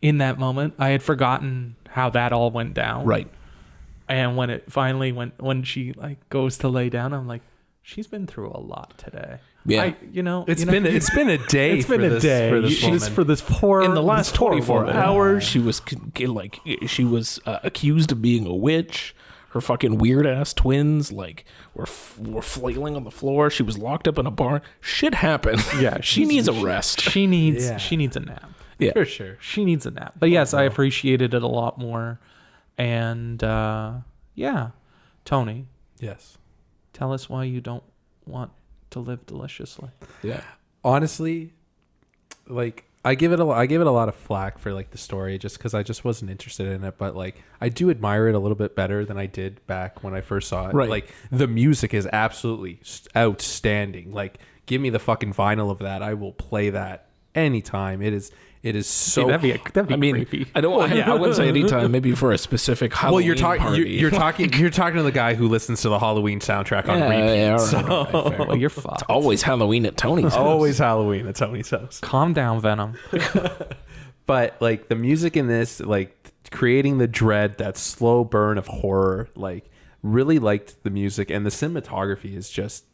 in that moment I had forgotten how that all went down, right. And when it finally when she like goes to lay down, I'm like, she's been through a lot today. Yeah, It's been a day. It's been a day for this poor. In the last 24 woman. hours, she was accused of being a witch. Her fucking weird ass twins were flailing on the floor. She was locked up in a barn. Shit happened. Yeah, she needs a rest. She needs a nap. Yeah, for sure. She needs a nap. But yes, I appreciated it a lot more. And Tony. Yes. Tell us why you don't want to live deliciously. Yeah. Honestly, like I give it a lot of flack for like the story just because I just wasn't interested in it, but like I do admire it a little bit better than I did back when I first saw it. Right. Like the music is absolutely outstanding. Like give me the fucking vinyl of that. I will play that anytime. It is so. That'd be creepy. I wouldn't say anytime. Maybe for a specific Halloween party. You're talking to the guy who listens to the Halloween soundtrack on repeat. Yeah, So Well, you're fucked. It's always Halloween at Tony's house. always Halloween at Tony's house. Calm down, Venom. But like the music in this, like creating the dread, that slow burn of horror, like really liked the music, and the cinematography is just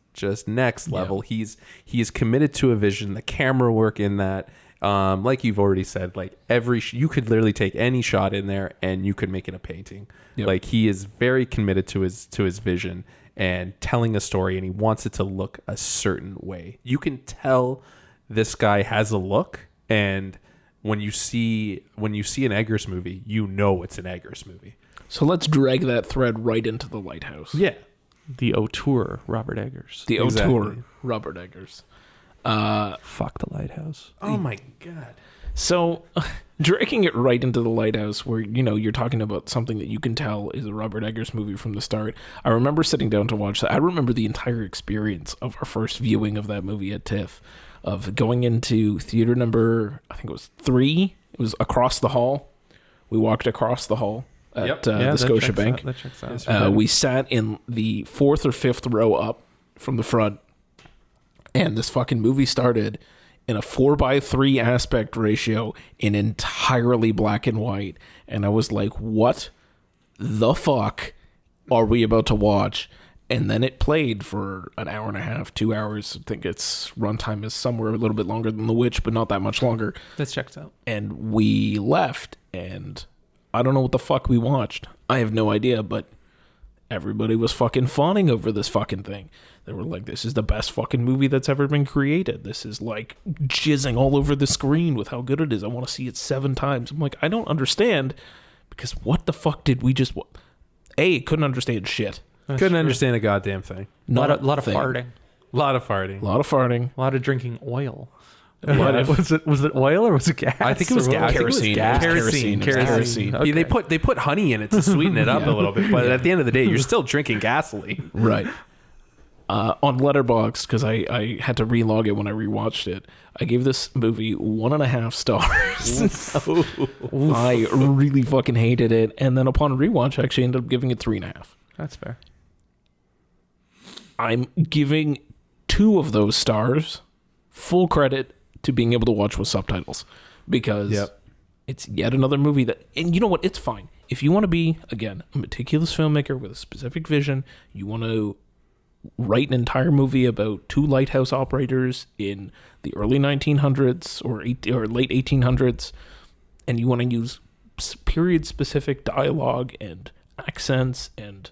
next level. Yeah. He's committed to a vision. The camera work in that. Like you've already said, like you could literally take any shot in there and you could make it a painting. Yep. Like he is very committed to his vision and telling a story, and he wants it to look a certain way. You can tell this guy has a look, and when you see an Eggers movie, you know it's an Eggers movie. So let's drag that thread right into The Lighthouse. Yeah. The auteur, Robert Eggers. The Exactly. auteur, Robert Eggers. Fuck The Lighthouse. Oh my God. So, dragging it right into The Lighthouse, where, you're talking about something that you can tell is a Robert Eggers movie from the start. I remember sitting down to watch that. I remember the entire experience of our first viewing of that movie at TIFF, of going into theater number, I think it was 3. It was across the hall. We walked across the hall at the Scotiabank. That checks out. We sat in the 4th or 5th row up from the front, and this fucking movie started in a 4:3 aspect ratio in entirely black and white. And I was like, what the fuck are we about to watch? And then it played for an hour and a half, 2 hours. I think its runtime is somewhere a little bit longer than The Witch, but not that much longer. That checks out. And we left, and I don't know what the fuck we watched. I have no idea, but everybody was fucking fawning over this fucking thing. They were like, this is the best fucking movie that's ever been created. This is like jizzing all over the screen with how good it is. I want to see it 7 times. I'm like, I don't understand, because what the fuck did we just... couldn't understand shit. Couldn't understand a goddamn thing. A lot of farting. A lot of farting. A lot of farting. A lot of drinking oil. Yeah. Was it oil or was it gas? I think it was gas. Kerosene. Kerosene. Okay. They put honey in it to sweeten it up a little bit, but at the end of the day, you're still drinking gasoline. Right. On Letterboxd, because I had to relog it when I rewatched it, I gave this movie 1.5 stars. I really fucking hated it, and then upon rewatch, I actually ended up giving it 3.5. That's fair. I'm giving 2 of those stars full credit to being able to watch with subtitles, because it's yet another movie that, and you know what, it's fine. If you want to be, again, a meticulous filmmaker with a specific vision, you want to write an entire movie about 2 lighthouse operators in the early 1900s or late 1800s, and you want to use period-specific dialogue and accents and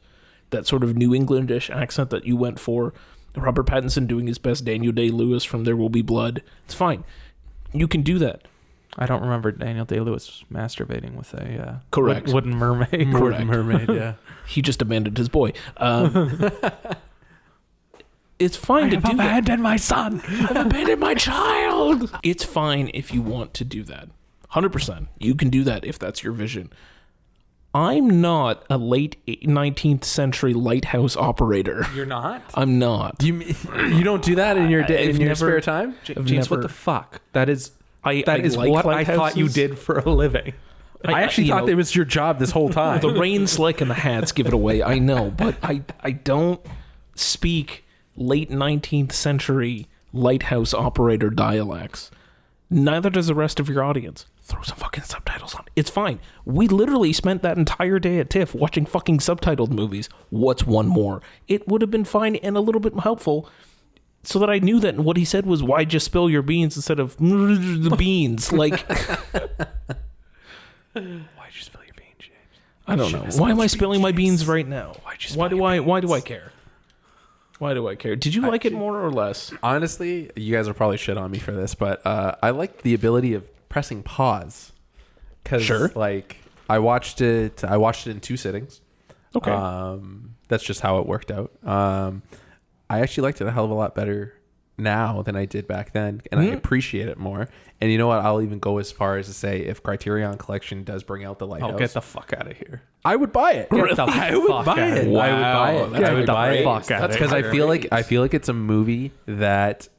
that sort of New Englandish accent that you went for, Robert Pattinson doing his best Daniel Day-Lewis from There Will Be Blood, it's fine. You can do that. I don't remember Daniel Day-Lewis masturbating with a Correct. wooden mermaid. Correct. Wooden mermaid, yeah. He just abandoned his boy. It's fine to do that. I've abandoned my son. I've abandoned my child. It's fine if you want to do that. 100%. You can do that if that's your vision. I'm not a late 19th century lighthouse operator. You're not? I'm not. You don't do that in your day, in your spare time? James, what the fuck? That is I what like I thought you lighthouses. did for a living. I actually thought it it was your job this whole time. The rain slick and the hats give it away. I know, but I don't speak late 19th century lighthouse operator dialects. Neither does the rest of your audience. Throw some fucking subtitles on. It's fine. We literally spent that entire day at TIFF watching fucking subtitled movies. What's one more? It would have been fine and a little bit helpful so that I knew that what he said was, why just spill your beans instead of the beans? Like, Why'd you spill your beans, James? I don't know. Why am I spilling my beans right now? Why do I care? Why do I care? Did you like it more or less? Honestly, you guys will probably shit on me for this, but I like the ability of pressing pause. Because, like, I watched it in 2 sittings. Okay. That's just how it worked out. I actually liked it a hell of a lot better now than I did back then, and I appreciate it more. And you know what? I'll even go as far as to say, if Criterion Collection does bring out the Lighthouse, Oh, get the fuck out of here. I would buy it. I would buy it. Wow. I would buy it. That's I would buy it. fuck out That's of because I here. feel like it's a movie that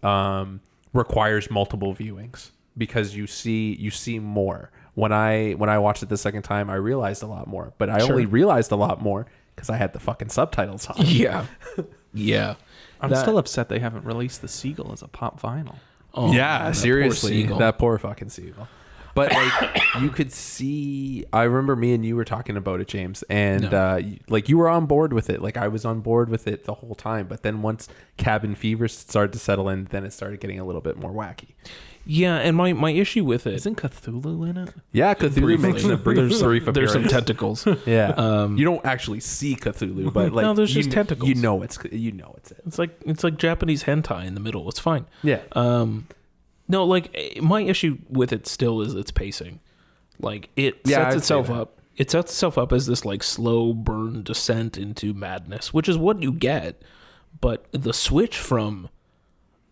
requires multiple viewings, because you see more. When I watched it the second time, I realized a lot more, but I only realized a lot more because I had the fucking subtitles on. Yeah. Yeah. I'm still upset they haven't released the Seagull as a pop vinyl. Oh, Yeah, that seriously, poor seagull. that poor fucking seagull. But like, you could see. I remember me and you were talking about it, James, and like you were on board with it. Like I was on board with it the whole time. But then once Cabin Fever started to settle in, then it started getting a little bit more wacky. Yeah, and my issue with it, Isn't Cthulhu in it? Yeah, Cthulhu makes a brief there's appearance. some tentacles. Yeah, you don't actually see Cthulhu, but like No, there's you, just tentacles. You know it's it. It's like Japanese hentai in the middle. It's fine. Yeah. No, like my issue with it still is its pacing. Like it Yeah, sets I'd say itself that. up. It sets itself up as this like slow burn descent into madness, which is what you get. But the switch from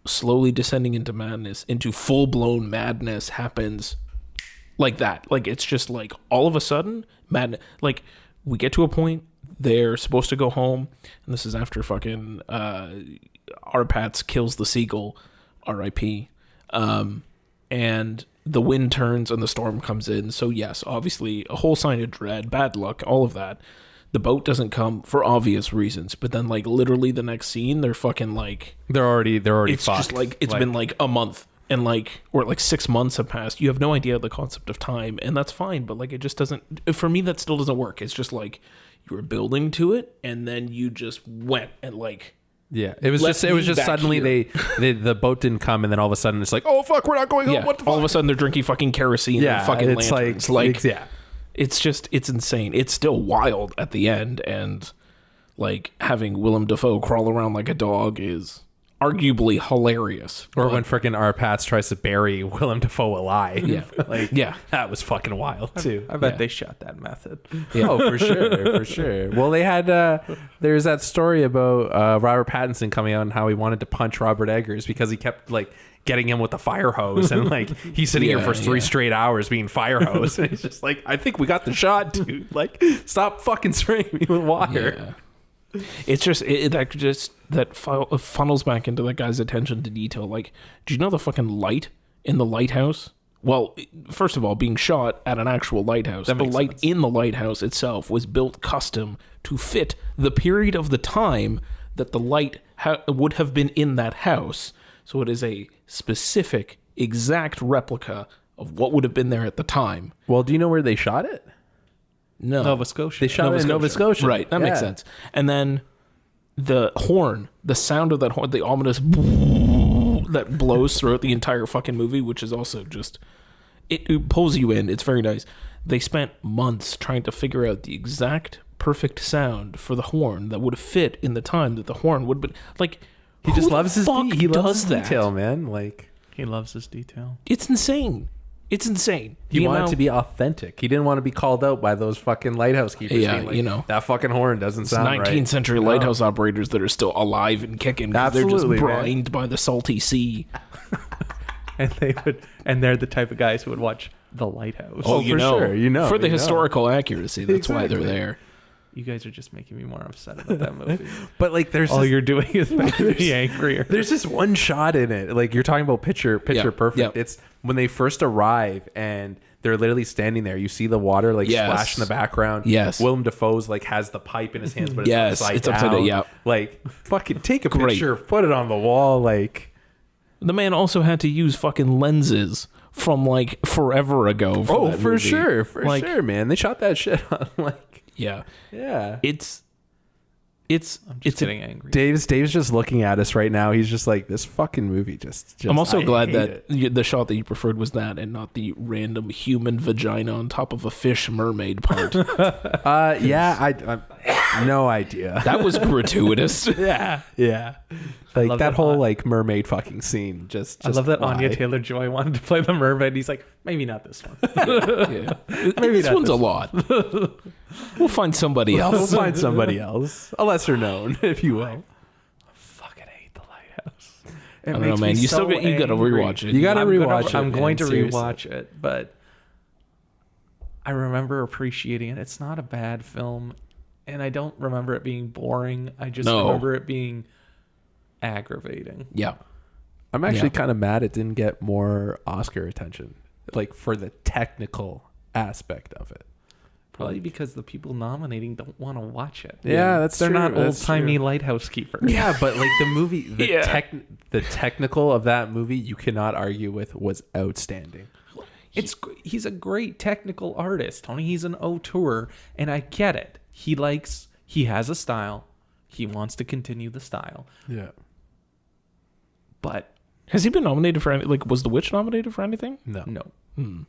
slowly descending into madness into full blown madness happens like that. Like it's just like all of a sudden madness. Like we get to a point, they're supposed to go home, and this is after fucking Arpats kills the seagull, R.I.P. And the wind turns and the storm comes in. So yes, obviously a whole sign of dread, bad luck, all of that. The boat doesn't come for obvious reasons, but then like literally the next scene, they're fucking like They're already it's fucked. just like it's been like a month and like or like 6 months have passed. You have no idea the concept of time, and that's fine, but like it just doesn't, for me that still doesn't work. It's just like you were building to it, and then you just went and like. Yeah, it was Left just me back suddenly here. the boat didn't come, and then all of a sudden it's like, oh fuck, we're not going home. What the fuck? All of a sudden they're drinking fucking kerosene and fucking it's lanterns. It's insane. It's still wild at the end, and like having Willem Dafoe crawl around like a dog is arguably hilarious. Or when freaking Arpats tries to bury Willem Dafoe alive. Yeah. That was fucking wild too. I bet they shot that method. Yeah. Oh, for sure. Well, they had there's that story about Robert Pattinson coming out and how he wanted to punch Robert Eggers because he kept like getting him with the fire hose, and like he's sitting here for 3 straight hours being fire hose, and he's just like, I think we got the shot, dude. Like, stop fucking spraying me with water. Yeah. It's just that funnels back into that guy's attention to detail. Like, do you know the fucking light in the lighthouse? Well, first of all, being shot at an actual lighthouse, the light in the lighthouse itself was built custom to fit the period of the time that the light would have been in that house. So it is a specific, exact replica of what would have been there at the time. Well, do you know where they shot it? No. Nova Scotia. They shot it in Nova Scotia. Right, that makes sense. And then the horn, the sound of that horn, the ominous that blows throughout the entire fucking movie, which is also just, it pulls you in. It's very nice. They spent months trying to figure out the exact perfect sound for the horn that would fit in the time that the horn would be. Like, he just loves his he loves detail, man. Like, he loves his detail. It's insane. It's insane. He wanted to be authentic. He didn't want to be called out by those fucking lighthouse keepers. Yeah, being like, you know. That fucking horn doesn't sound 19th right. century lighthouse operators that are still alive and kicking because they're just brined by the salty sea. And they're the type of guys who would watch The Lighthouse. Oh, for sure. For the historical accuracy, that's why they're there. You guys are just making me more upset about that movie. But like, there's all you're doing is making me angrier. There's this one shot in it. Like, you're talking about picture perfect. Yep. It's when they first arrive and they're literally standing there. You see the water like splash in the background. Yes. Willem Dafoe's like has the pipe in his hands, but it's upside it's down. upside down. Yeah. Like, fucking take a picture, put it on the wall. Like, the man also had to use fucking lenses from like forever ago. For sure, man. They shot that shit on like. Yeah. I'm just getting angry. Dave's just looking at us right now. He's just like, this fucking movie just I'm also glad that the shot that you preferred was that and not the random human vagina on top of a fish mermaid part. I no idea. That was gratuitous. Yeah. Like that whole like mermaid fucking scene. Just I love that Anya Taylor-Joy wanted to play the mermaid. He's like, maybe not this one. Maybe this one's a lot. We'll find somebody else. A lesser known, if you will. I fucking hate The Lighthouse. I don't know, man. You got to rewatch it. You got to rewatch it. I'm going to rewatch it, but I remember appreciating it. It's not a bad film, and I don't remember it being boring. I just remember it being aggravating. Yeah. I'm actually kind of mad it didn't get more Oscar attention, like for the technical aspect of it. Probably because the people nominating don't want to watch it. Yeah, that's they're true. not old-timey lighthouse keepers. Yeah, but like the movie, the technical of that movie, you cannot argue with, was outstanding. He's a great technical artist, Tony. He's an auteur, and I get it. He has a style. He wants to continue the style. Yeah. But has he been nominated for any, like, was The Witch nominated for anything? No.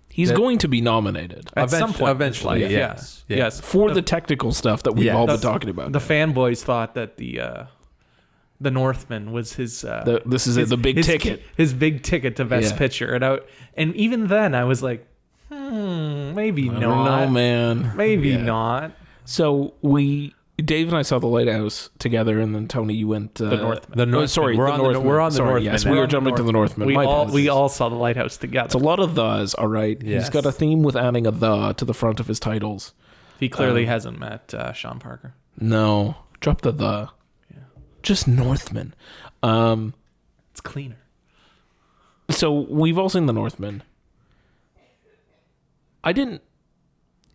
He's going to be nominated at some point eventually. Yes. For the technical stuff that we've all been talking about. The fanboys thought that the Northman was his. The big ticket. His big ticket to Best Picture, and even then I was like, maybe not. No, man. Maybe not. So Dave and I saw The Lighthouse together, and then Tony, you went the Northman. We're on the Northman. Yes, we were jumping to the Northman. We all saw The Lighthouse together. It's a lot of thes, all right. Yes. He's got a theme with adding a the to the front of his titles. He clearly hasn't met Sean Parker. No, drop the. Yeah. Just Northman. It's cleaner. So we've all seen The Northman. I didn't.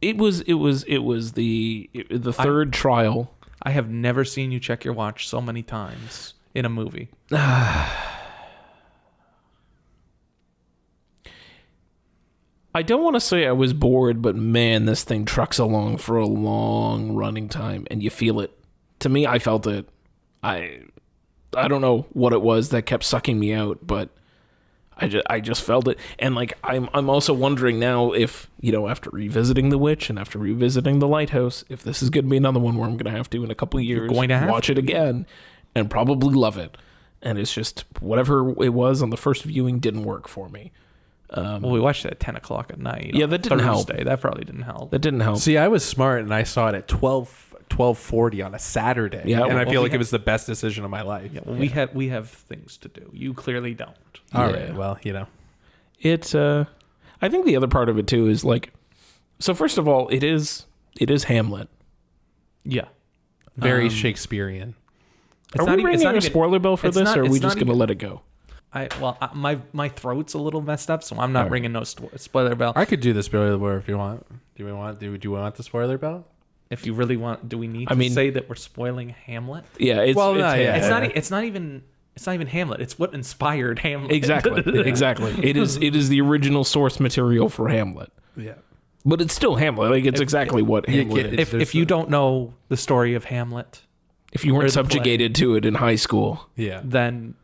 It was the third trial. I have never seen you check your watch so many times in a movie. I don't want to say I was bored, but man, this thing trucks along for a long running time, and you feel it. To me, I felt it. I don't know what it was that kept sucking me out, but I just felt it. And like I'm also wondering now if, after revisiting The Witch and after revisiting The Lighthouse, if this is going to be another one where I'm going to have to in a couple of years watch it again and probably love it. And it's just whatever it was on the first viewing didn't work for me. Well, we watched it at 10 o'clock at night. Yeah, that didn't help. That probably didn't help. That didn't help. See, I was smart and I saw it at 12:40 on a Saturday. Yeah, and I feel like it was the best decision of my life. Yeah, well, we have things to do. You clearly don't. All right. Well, It's I think the other part of it too is like, so first of all, it is Hamlet. Yeah. Very Shakespearean. Are we ringing a spoiler bell for this, or are we just going to let it go? My throat's a little messed up, so I'm not ringing no spoiler bell. I could do the spoiler bell if you want. Do you want the spoiler bell? If you really want, do we need to say that we're spoiling Hamlet? Yeah, It's not even Hamlet. It's what inspired Hamlet. Exactly. It is the original source material for Hamlet. Yeah. But it's still Hamlet. Like it's exactly what Hamlet is. If you don't know the story of Hamlet, if you weren't subjugated to it in high school, then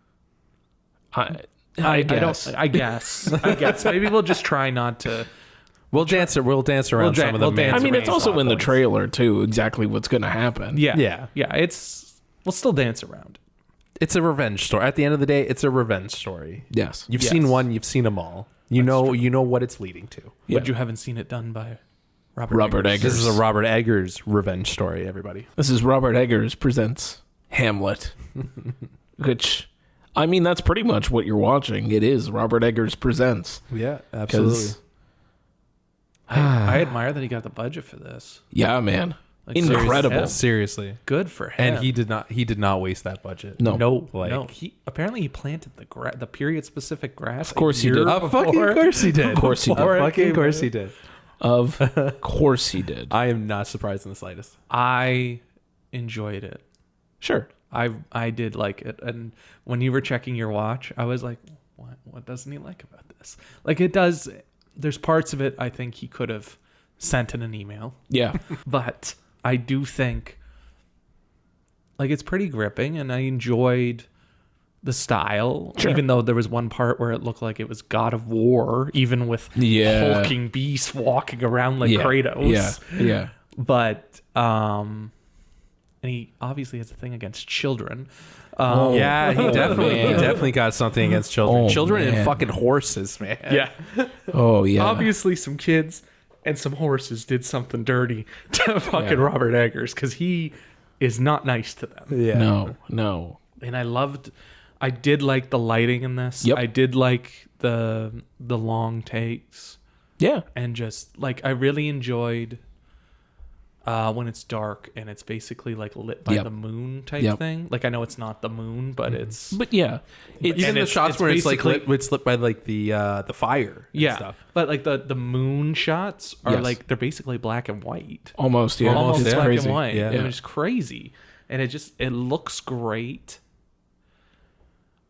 I guess. I guess maybe we'll just try not to. We'll dance around some of them. I mean, it's also in the trailer too. Exactly what's going to happen. Yeah. We'll still dance around. It's a revenge story. At the end of the day, it's a revenge story. Yes, you've seen one. You've seen them all. You know what it's leading to. Yeah. But you haven't seen it done by Robert Eggers. This is a Robert Eggers revenge story. Everybody. This is Robert Eggers presents Hamlet, which. I mean, that's pretty much what you're watching. It is Robert Eggers presents. Yeah, absolutely. I admire that he got the budget for this. Yeah, man. Incredible. Seriously. Good for him. And he did not waste that budget. No. He planted the period specific grass. Of course he did. Of course he did. Of course he did. Of course he did. Of course he did. I am not surprised in the slightest. I enjoyed it. Sure. I did like it, and when you were checking your watch, I was like, what doesn't he like about this? Like, it does. There's parts of it I think he could have sent in an email. Yeah. But I do think like it's pretty gripping, and I enjoyed the style, even though there was one part where it looked like it was God of War, even with hulking beasts walking around like Kratos. Yeah. But and he obviously has a thing against children. Yeah, he definitely got something against children. Children man. and fucking horses, man. Yeah. Oh, yeah. Obviously some kids and some horses did something dirty to fucking Robert Eggers, because he is not nice to them. Yeah. No. And I did like the lighting in this. Yep. I did like the long takes. Yeah. And just like, I really enjoyed when it's dark and it's basically like lit by the moon type thing. Like, I know it's not the moon, but it's. But yeah, even the shots where it's like lit by like the fire. And stuff. But like the moon shots are like, they're basically black and white. Almost It's black crazy. and white. Yeah. It was crazy, and it looks great.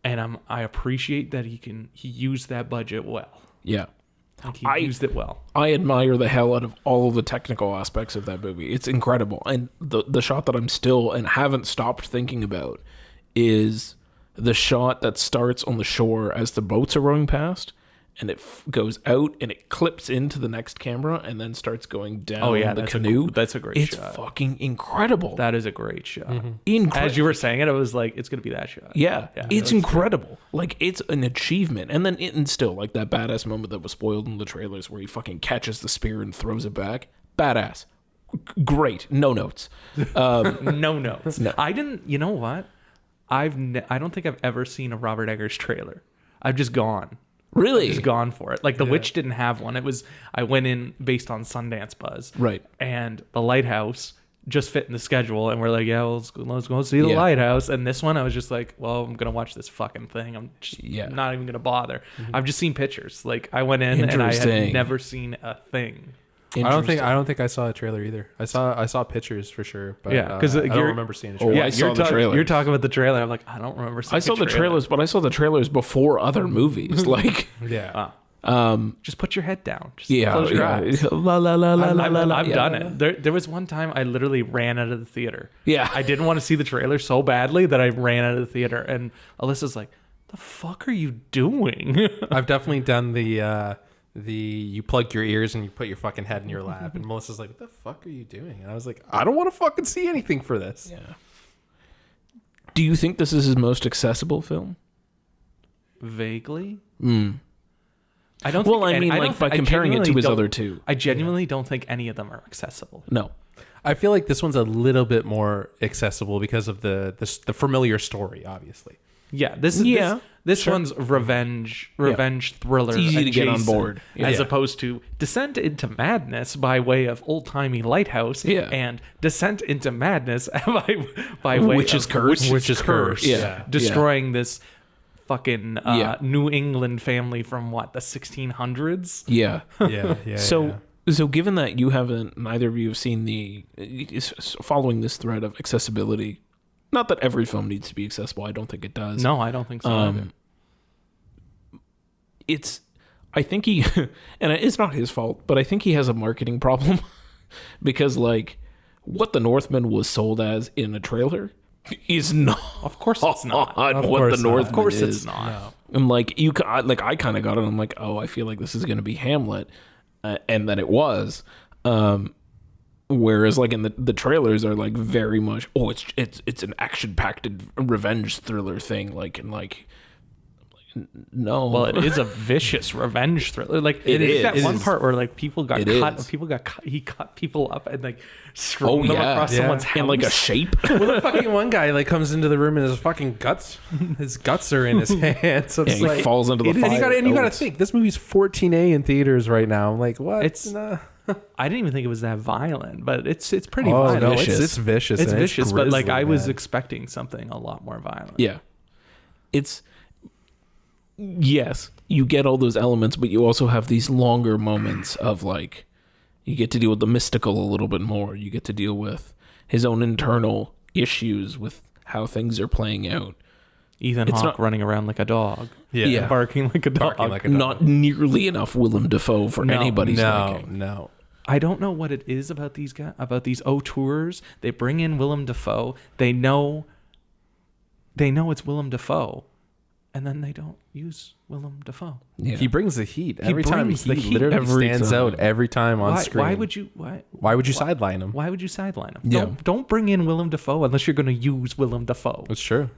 And I appreciate that he used that budget well. Yeah. Like, he used it well. I admire the hell out of all of the technical aspects of that movie. It's incredible. And the shot that I'm still and haven't stopped thinking about is the shot that starts on the shore as the boats are rowing past, and it goes out and it clips into the next camera and then starts going down the canoe. That's a great shot. It's fucking incredible. That is a great shot. Incredible. As you were saying it, I was like, it's going to be that shot. Yeah, it's incredible. Like, it's an achievement. And then and still, like, that badass moment that was spoiled in the trailers where he fucking catches the spear and throws it back. Badass. Great. No notes. No notes. No. I didn't, you know what? I don't think I've ever seen a Robert Eggers trailer. I've just gone. Really? Just gone for it. Like, The Witch didn't have one. I went in based on Sundance Buzz. Right. And The Lighthouse just fit in the schedule, and we're like, yeah, well, let's go see The Lighthouse. And this one, I was just like, well, I'm gonna watch this fucking thing. I'm just not even gonna bother. I've just seen pictures. Like, I went in and I had never seen a thing. I don't think I saw a trailer either. I saw pictures for sure, but because I don't remember seeing a Oh, trailer. I saw the trailer. You're talking about the trailer. I'm like, I don't remember seeing I saw the trailers, but I saw the trailers before other movies. Like, Just put your head down. Just Yeah, close your yeah. eyes. La la la la la la. I've done it. There was one time I literally ran out of the theater. Yeah. I didn't want to see the trailer so badly that I ran out of the theater. And Alyssa's like, "The fuck are you doing?" I've definitely done the you plug your ears and you put your fucking head in your lap, and Melissa's like, "What the fuck are you doing?" And I was like, "I don't want to fucking see anything for this." Yeah. Do you think this is his most accessible film? Vaguely. I don't. Well, think I mean, I like don't by I comparing it to genuinely his don't- other two. I genuinely don't think any of them are accessible. No. I feel like this one's a little bit more accessible because of the familiar story, obviously. Yeah, this is Yeah, this one's revenge thriller. It's easy to get on adjacent, board. as Yeah. opposed to Descent into Madness by way of old timey Lighthouse, Yeah. and Descent into Madness by way Witch's of Curse. Witch's Curse, Yeah. destroying this fucking Yeah. New England family from what, the 1600s. Yeah. Yeah. So given that you haven't, neither of you have seen following this thread of accessibility, not that every film needs to be accessible. I don't think it does. No, I don't think so. either. I think he, and it's not his fault, but I think he has a marketing problem because like what the Northman was sold as in a trailer is not. Of course it's not. what course the not. Northman Of course is. it's not. And like I kind of got it. I'm like, oh, I feel like this is going to be Hamlet, and then it was. Whereas like in the trailers are like very much, oh, it's an action packed revenge thriller thing, like and like. No, Well, it is a vicious revenge thriller. Like It is is. that It one is. part where like people got It cut. is. People got cut. He cut people up and like strung them yeah. across Yeah. someone's house. in like a shape. Well, the fucking one guy like comes into the room and his fucking guts are in his hands. So it's Yeah, he like falls into the and fire. you got to Oh, think this movie's 14A in theaters right now. I'm like, what? It's- Nah. I didn't even think it was that violent, but it's pretty Oh violent. no, vicious. it's vicious. It's and vicious, but like grisly, I was man. expecting something a lot more violent. Yeah. It's yes, you get all those elements, but you also have these longer moments of like you get to deal with the mystical a little bit more. You get to deal with his own internal issues with how things are playing out. Ethan It's Hawke not- running around like a dog, Yeah. barking like a dog. Barking like a dog. Not nearly enough Willem Dafoe for No. anybody's no, liking. no. I don't know what it is about these guys, about these auteurs. They bring in Willem Dafoe. They know it's Willem Dafoe, and then they don't use Willem Dafoe. Yeah. He brings the heat every time. brings He the heat literally every stands time. out every time on Why, screen. why would you? Why? Why would you sideline him? Why would you sideline him? Yeah. Don't bring in Willem Dafoe unless you're going to use Willem Dafoe. It's true.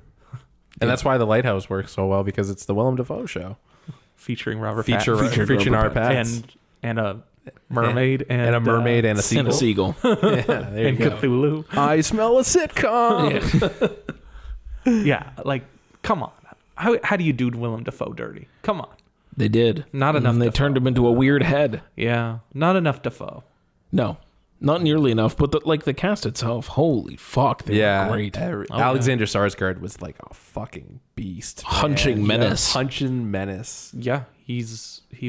And that's why The Lighthouse works so well, because it's the Willem Dafoe show. Featuring Robert Featuring Pattinson our Robert Pats. and a mermaid and a mermaid and a And a seagull. seagull. Yeah, there and you go. Cthulhu. I smell a sitcom. Yeah, like come on. How do you do Willem Dafoe dirty? Come on. They did. Not And enough they Dafoe. turned him into a weird head. Yeah, not enough Dafoe. No, not nearly enough. But the cast itself, holy fuck, they Yeah, were great. Alexander Skarsgård was like a fucking beast, man. Hunching menace. Hunching menace. Yeah, he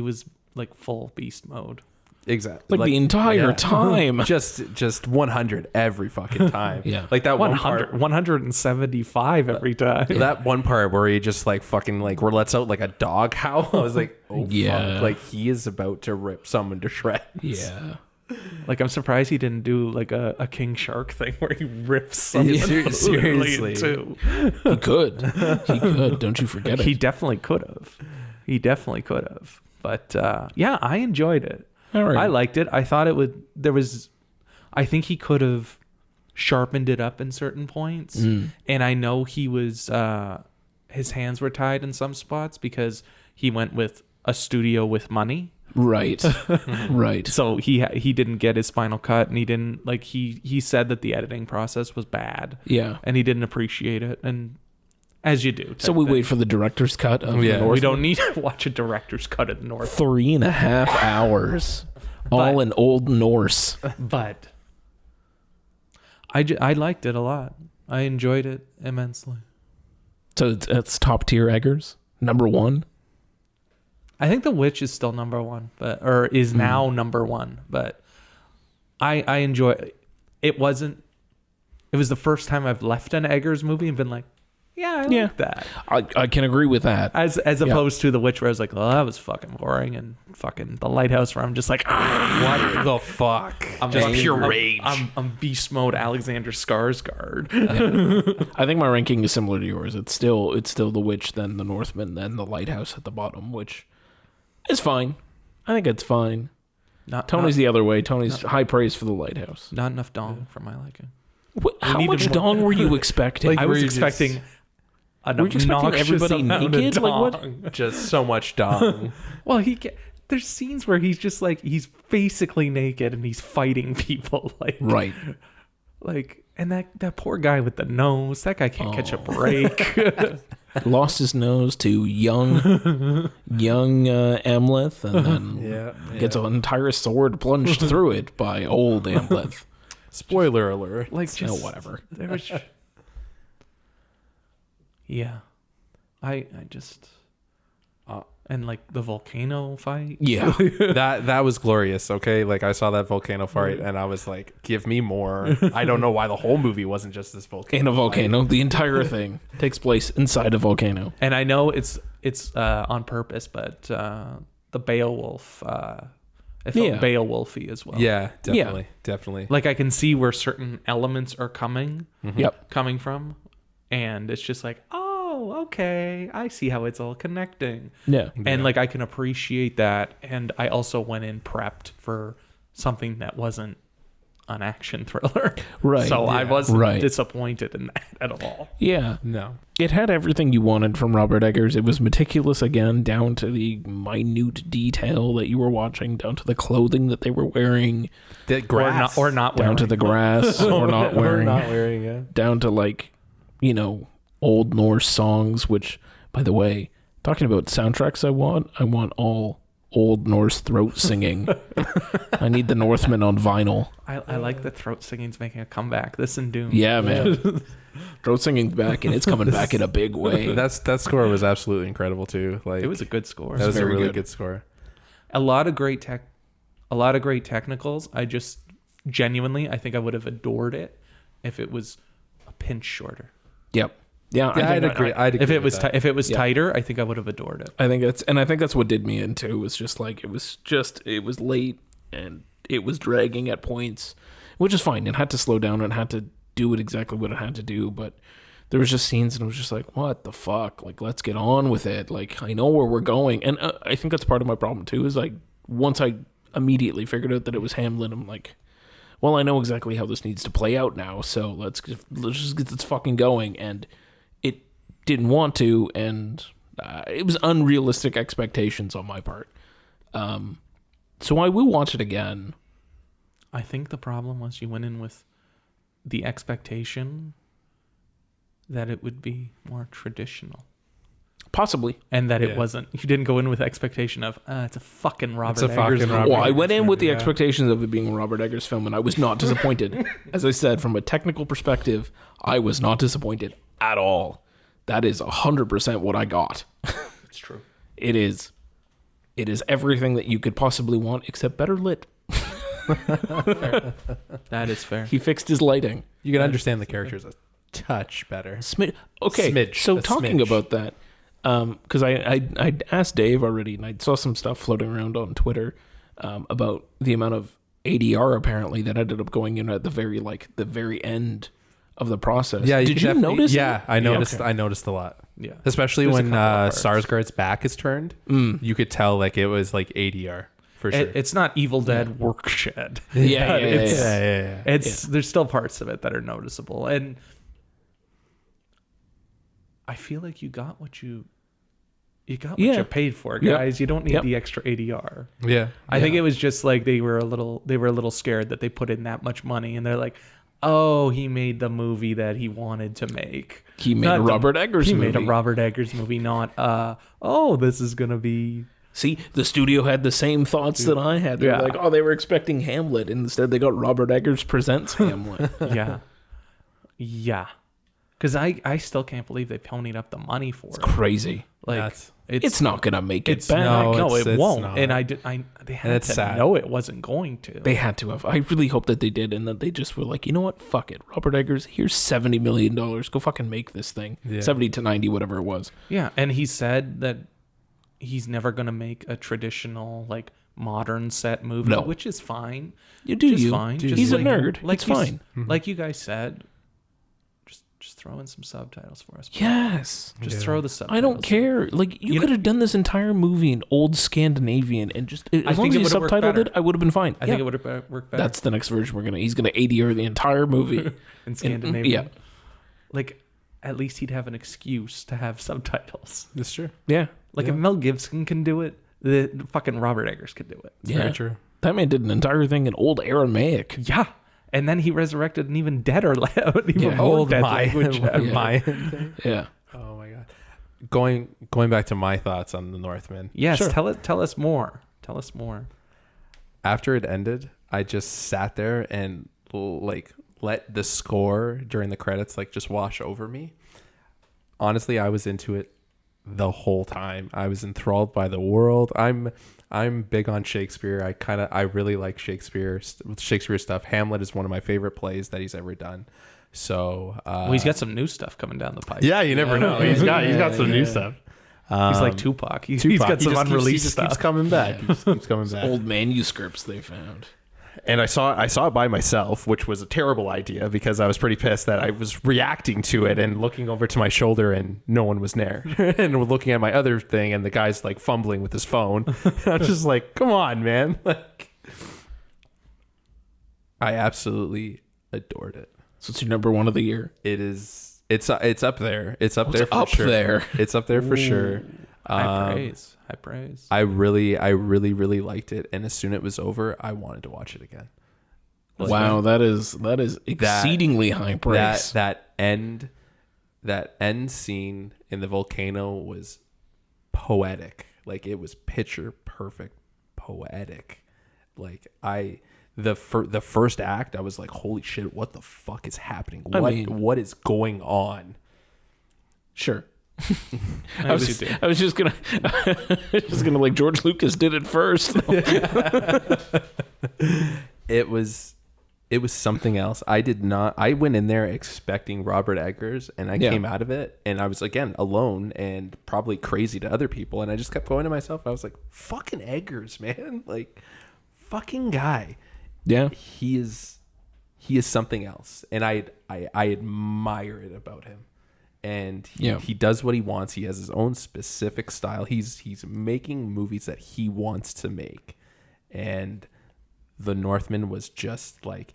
was like full beast mode. Exactly, Like the entire yeah. time. just 100 every fucking time. Yeah. like that one 100, part. 175 every time. That one part where he just like fucking like lets out like a dog howl. I was like, oh Yeah. fuck, like he is about to rip someone to shreds. Yeah. Like I'm surprised he didn't do like a King Shark thing where he rips someone Seriously. in two. He could. He could. Don't you forget it. He definitely could have. But yeah, I enjoyed it. All right. I liked it. I thought I think he could have sharpened it up in certain points. And I know he was, his hands were tied in some spots because he went with a studio with money. Right. Right. So he didn't get his final cut, and he didn't like he said that the editing process was bad. Yeah. And he didn't appreciate it, and as you do. So we wait for the director's cut of Yeah, the Northman. We don't need to watch a director's cut of the North, 3.5 hours. All in Old Norse. but I liked it a lot. I enjoyed it immensely. So it's top tier Eggers. Number one. I think The Witch is still number one, or is now number one. But I enjoy it. It was the first time I've left an Eggers movie and been like, Yeah, I like that. I can agree with that. As opposed to The Witch, where I was like, oh, that was fucking boring, and fucking The Lighthouse, where I'm just like, What the fuck? I'm Just like- pure I'm- rage. I'm beast mode Alexander Skarsgård. I think my ranking is similar to yours. It's still The Witch, then The Northman, then The Lighthouse at the bottom, which is fine. I think it's fine. Tony's the other way. Tony's high praise for The Lighthouse. not enough dong for my liking. How needed much more- dong were you expecting? I was were you expecting an Were you expecting obnoxious everybody amount naked? of Like, what? dong. Just so much dong. Well, there's scenes where he's just like he's basically naked and he's fighting people Right. and that poor guy with the nose, that guy can't catch a break. Lost his nose to young Amleth, and then gets an entire sword plunged through it by old Amleth. Spoiler alert. Like just whatever. There was yeah. I just and like the volcano fight. Yeah. That was glorious. Okay, like I saw that volcano fight and I was like, give me more. I don't know why the whole movie wasn't just this volcano. In a volcano. The entire thing takes place inside a volcano. And I know it's on purpose, but the Beowulf it felt Beowulfy as well. Yeah, definitely. Like I can see where certain elements are coming from, and it's just like, oh, okay, I see how it's all connecting. Yeah. And like I can appreciate that, and I also went in prepped for something that wasn't an action thriller. Right. So I wasn't Right. disappointed in that at all. Yeah. No. It had everything you wanted from Robert Eggers. It was meticulous again, down to the minute detail that you were watching, down to the clothing that they were wearing, The grass. Or not down to the grass or not wearing, yeah. down to like, Old Norse songs, which, by the way, talking about soundtracks I want all Old Norse throat singing. I need the Northman on vinyl. I like that throat singing's making a comeback. This and Doom. Yeah, man. Throat singing's back, and it's coming back in a big way. That score was absolutely incredible too. Like It was a good score. that was a very really good. good score. A lot of great technicals. I just genuinely, I think I would have adored it if it was a pinch shorter. Yep. Yeah, I'd agree. I'd agree If it with was that. if it was tighter, I think I would have adored it. I think that's what did me into. It was just like it was late and it was dragging at points, which is fine. It had to slow down and had to do it exactly what it had to do, but there was just scenes and it was just like, what the fuck? Like, let's get on with it. Like, I know where we're going, and I think that's part of my problem too. Is like once I immediately figured out that it was Hamlet, I'm like, well, I know exactly how this needs to play out now. So let's just get this fucking going. And it didn't want to, and it was unrealistic expectations on my part. So I will watch it again. I think the problem was you went in with the expectation that it would be more traditional. Possibly. And that it wasn't. You didn't go in with expectation of, it's a fucking Robert a Eggers fucking movie. Robert Well, I went in with the Yeah. expectations of it being a Robert Eggers film, and I was not disappointed. As I said, from a technical perspective, I was not disappointed at all. That is 100% what I got. It's true. It is everything that you could possibly want, except better lit. That is fair. He fixed his lighting. You can understand the characters a touch better. Okay, Smidge, so a talking smidge. about that, because I asked Dave already, and I saw some stuff floating around on Twitter about the amount of ADR apparently that ended up going in at the very end of the process. Yeah, did you notice? Yeah, it? I noticed. Okay. I noticed a lot. Yeah. Especially There's a when couple of parts. Sarsgaard's back is turned. You could tell like it was like ADR for sure. It's not Evil Dead workshed. Yeah, it's, yeah. It's there's still parts of it that are noticeable, and I feel like you got what you you paid for, guys. You don't need the extra ADR. Yeah. I think it was just like they were a little scared that they put in that much money, and they're like, oh, he made the movie that he wanted to make. He made a Robert Eggers movie. He made a Robert Eggers movie, not this is gonna be. See, the studio had the same thoughts that I had. They were like, they were expecting Hamlet, and instead they got Robert Eggers presents Hamlet. Yeah. Because I still can't believe they ponied up the money for it. Crazy. Like Nuts. It's not gonna make it It's back. no, it it's won't. not. And they had it's to sad. know it wasn't going to. They had to have. I really hope that they did, and that they just were like, you know what? Fuck it. Robert Eggers, here's $70 million. Go fucking make this thing. Yeah. 70 to 90, whatever it was. Yeah, and he said that he's never gonna make a traditional like modern set movie, No. which is fine. You do Just you. fine. Just He's a like- nerd. Like It's you fine. Like you guys said, just throw in some subtitles for us. please. Yes. Just Yeah. throw the subtitles. I don't care. Like, you You could know- have done this entire movie in old Scandinavian and just, as long think as it you would've worked subtitled better. it, I would have been fine. I think it would have worked better. That's the next version he's gonna ADR the entire movie. in Scandinavia. yeah. Like, at least he'd have an excuse to have subtitles. It's true. Yeah. Like, Yeah. if Mel Gibson can do it, the fucking Robert Eggers could do it. Yeah. Very true. That man did an entire thing in old Aramaic. Yeah. And then he resurrected an even deader, an even Yeah. more Old dead Mayan. language. Mayan. Yeah. Oh my god. Going back to my thoughts on the Northman. Yes, Sure. tell us more. Tell us more. After it ended, I just sat there and like let the score during the credits like just wash over me. Honestly, I was into it the whole time. I was enthralled by the world. I'm big on Shakespeare. I really like Shakespeare stuff. Hamlet is one of my favorite plays that he's ever done. So Well, he's got some new stuff coming down the pipe. yeah, you never know. He's got some new Yeah. stuff. He's like Tupac. He's Tupac. got He some just keeps- unreleased he just stuff. keeps coming back. He just keeps coming back. Old manuscripts they found. And I saw it by myself, which was a terrible idea because I was pretty pissed that I was reacting to it and looking over to my shoulder and no one was there. And looking at my other thing and the guy's like fumbling with his phone. I'm just like, come on, man. Like, I absolutely adored it. So it's your number one of the year. It is. It's up there. It's up there for up sure. there. It's up there for sure. High praise. High praise. I really liked it, and as soon as it was over, I wanted to watch it again. Wow, that is exceedingly high praise. That end scene in the volcano was poetic. Like, it was picture perfect poetic. Like, the first act, I was like, holy shit, what the fuck is happening? What is going on? Sure. I was just gonna like George Lucas did it first. It was something else. I went in there expecting Robert Eggers, and I came out of it and I was again alone and probably crazy to other people, and I just kept going to myself. I was like, fucking Eggers, man. Like, fucking guy. Yeah. He is something else, and I admire it about him. And he does what he wants. He has his own specific style. He's making movies that he wants to make. And The Northman was just like,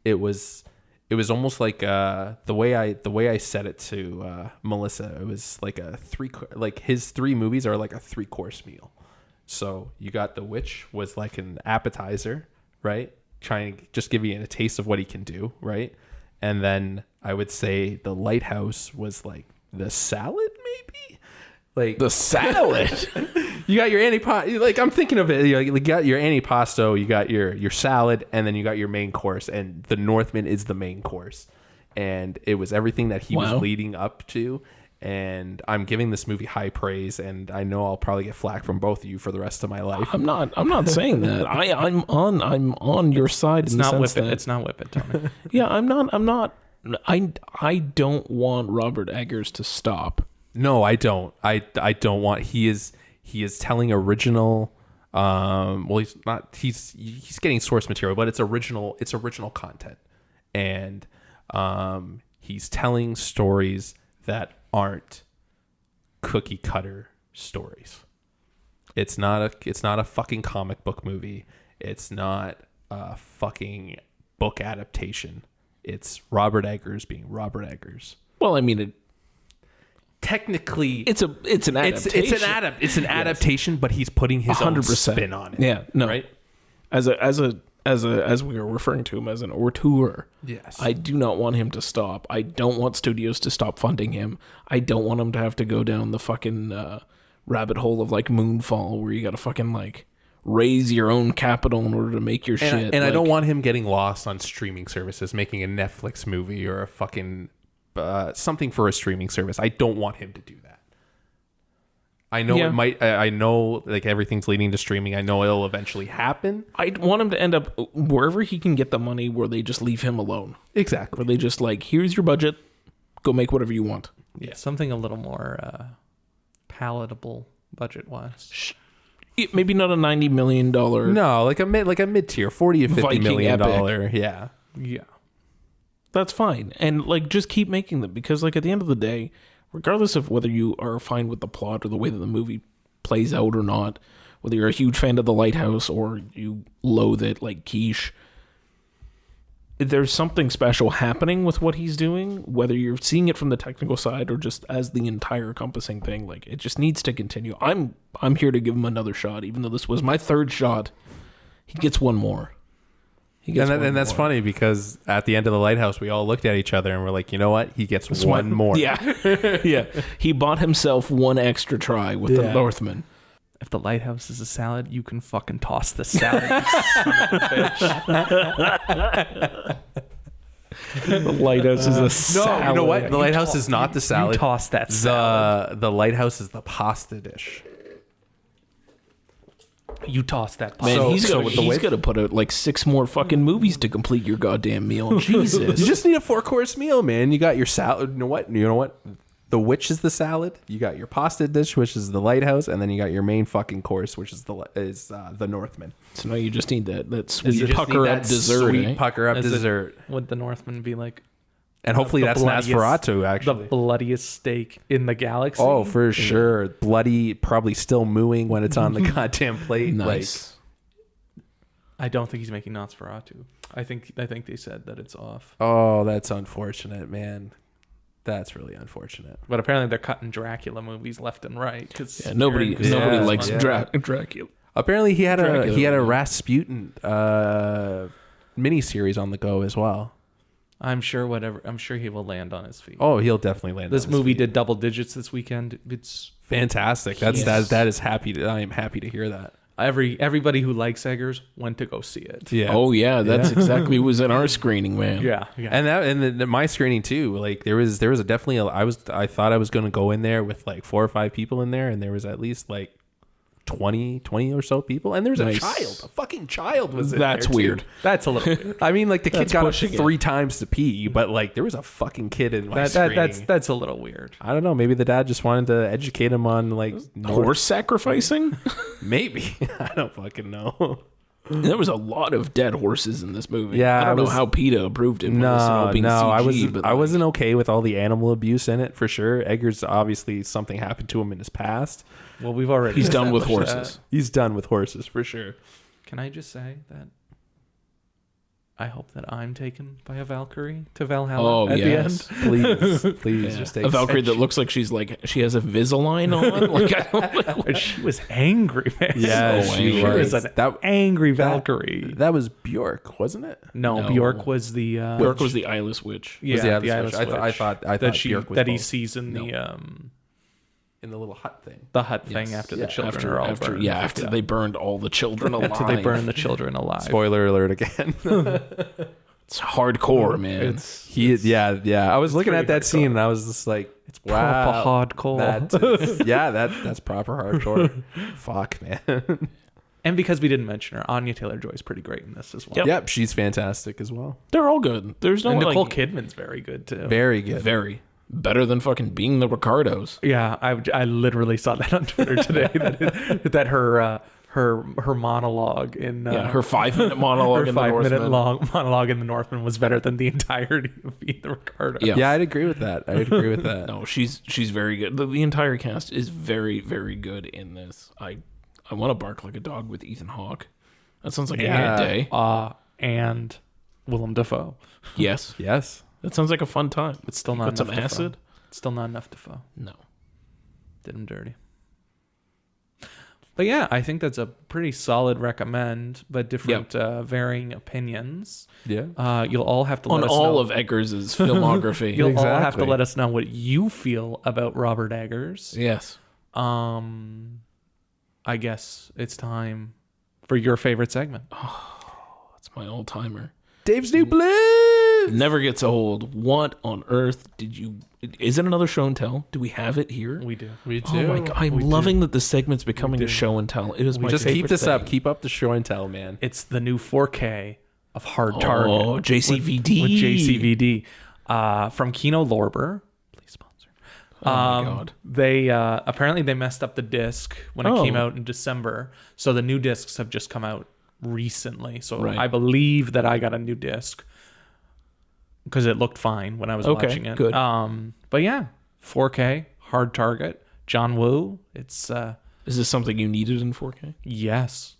it was almost like the way I said it to Melissa. It was like his three movies are like a 3-course meal. So you got The Witch was like an appetizer, right? Trying to just give you a taste of what he can do, right? And then I would say The Lighthouse was like the salad, maybe? Like The salad. you got your antipasto. Like, I'm thinking of it. You got your antipasto, you got your salad, and then you got your main course. And The Northman is the main course. And it was everything that he was leading up to. And I'm giving this movie high praise, and I know I'll probably get flack from both of you for the rest of my life. I'm not saying that. I'm on your side. It's in the not sense whip it. that- It's not whip it, Tony. Yeah, I'm not. I don't want Robert Eggers to stop. No, I don't. I don't want. He is telling original. Well, he's not. He's getting source material, but it's original. It's original content, and he's telling stories that aren't cookie cutter stories. It's not a fucking comic book movie. It's not a fucking book adaptation. It's Robert Eggers being Robert Eggers. Well, I mean, Technically, it's an adaptation. it's an adaptation, but he's putting his own 100%. spin on it. Yeah, no. Right? As we are referring to him as an auteur. Yes. I do not want him to stop. I don't want studios to stop funding him. I don't want him to have to go down the fucking rabbit hole of like Moonfall, where you got to fucking like raise your own capital in order to make your shit. And I Like, don't want him getting lost on streaming services, making a Netflix movie or a fucking something for a streaming service. I don't want him to do that. I know Yeah. it might. I know like everything's leading to streaming. I know it'll eventually happen. I want him to end up wherever he can get the money, where they just leave him alone. Exactly. Where they just like, here's your budget, go make whatever you want. Yeah, something a little more palatable budget-wise. Maybe not a $90 million. No, like a mid tier, 40 or 50 Viking million epic. dollar. Yeah. Yeah. That's fine. And like, just keep making them, because like at the end of the day, regardless of whether you are fine with the plot or the way that the movie plays out or not, whether you're a huge fan of The Lighthouse or you loathe it like Quiche, there's something special happening with what he's doing, whether you're seeing it from the technical side or just as the entire encompassing thing. Like, it just needs to continue. I'm here to give him another shot, even though this was my third shot. He gets one more. And that's funny because at the end of The Lighthouse, we all looked at each other and we're like, you know what? He gets one more. Yeah. Yeah. He bought himself one extra try with the Northman. If The Lighthouse is a salad, you can fucking toss the salad. You son of a bitch. The Lighthouse is a salad. No, you know what? The Lighthouse is not the salad. You toss that salad. The Lighthouse is the pasta dish. You toss that Man, pasta. he's got to put out like 6 more fucking movies to complete your goddamn meal. Jesus. You just need a 4-course meal, man. You got your salad. You know what? The Witch is the salad. You got your pasta dish, which is the Lighthouse, and then you got your main fucking course, which is the Northman. So now you just need that You sweet just pucker need up that dessert. Sweet eh? pucker up Is it- dessert. Would the Northman be like And hopefully the that's bloodiest- Nosferatu, the actually. bloodiest steak in the galaxy? Oh, for sure. Bloody, probably still mooing when it's on the goddamn plate. Nice. I don't think he's making Nosferatu. I think they said that it's off. Oh, that's unfortunate, man. That's really unfortunate. But apparently they're cutting Dracula movies left and right. Yeah, nobody likes yeah. Dracula. Apparently he had Dracula, a Rasputin miniseries on the go as well. I'm sure he will land on his feet. Oh, he'll definitely land. This on his movie feet. did double digits this weekend. It's Fantastic. That is happy. I am happy to hear that. everybody who likes Eggers went to go see it. Yeah. Oh yeah, that's exactly what was in our screening, man. Yeah. And my screening too. Like there was I thought I was going to go in there with like 4 or 5 people in there, and there was at least like 20 or so people, and there's Nice. a fucking child was in That's there, too. weird. That's a little weird. I mean, like the kid That's got up pushing it. 3 times to pee, but like there was a fucking kid in my screening. That's a little weird. I don't know. Maybe the dad just wanted to educate him on like Horse sacrificing? Maybe I don't fucking know. There was a lot of dead horses in this movie. Yeah, I don't know was- how PETA approved it. when this is all being CG, but I like- wasn't okay with all the animal abuse in it for sure. Eggers obviously something happened to him in his past. Well, we've already He's done with established horses. He's done with horses for sure. that. Can I just say that I hope that I'm taken by a Valkyrie to Valhalla Oh, at yes. the end? Please, Yeah. just take A Valkyrie that looks like she has a Visalign on. Like, I don't like, She was angry, man. Yeah, So she angry. was. an That angry Valkyrie. that was Bjork, wasn't it? No, No. Bjork was the Bjork was the eyeless witch. yeah, Was the the Eyeless eyeless Witch? I witch thought that Bjork was that he both. sees in In the little hut thing. the hut thing Yes. after Yeah, the children are all burned. After they burned all the children alive. After they burn the children alive. Spoiler alert again. It's hardcore, man. I was looking at pretty that scene and I was just like, It's wow, proper hardcore. that's proper hardcore. Fuck, man. And because we didn't mention her, Anya Taylor-Joy is pretty great in this as well. Yep. Yep, she's fantastic as well. They're all good. There's no And Nicole like, Kidman's very good too. Very good. very better than fucking being the Ricardos. Yeah, I literally saw that on Twitter today that her monologue in Her 5-minute monologue her in the 5-minute Northman. long monologue in the Northman was better than the entirety of Being the Ricardo. Yeah. Yeah, I'd agree with that. No, she's very good. The entire cast is very, very good in this. I want to bark like a dog with Ethan Hawke. That sounds like a Yeah. good day. And Willem Dafoe. Yes. Yes. That sounds like a fun time. It's still You not put some enough Dafoe. acid? Still not enough Dafoe. No. Did him dirty. But yeah, I think that's a pretty solid recommend, but different varying opinions. Yeah. You'll all have to On let us all know. of Eggers' filmography. You'll all have to Exactly. let us know what you feel about Robert Eggers. Yes. I guess it's time for your favorite segment. That's my old timer. Dave's New Blues. Never gets old. What on earth did you... Is it another show and tell? Do we have it here? We do. We do. Oh my God. I'm loving that the segment's becoming a show and tell. It is my Just favorite keep this thing. up. Keep up the show and tell, man. It's the new 4K of Hard Target. Oh, JCVD. With JCVD. From Kino Lorber. Please sponsor. Oh my God. They apparently they messed up the disc when it came out in December. So the new discs have just come out recently. So Right. I believe that I got a new disc because it looked fine when I was watching it. Good. But yeah, 4K, Hard Target, John Woo. It's Is this something you needed in 4K? yes.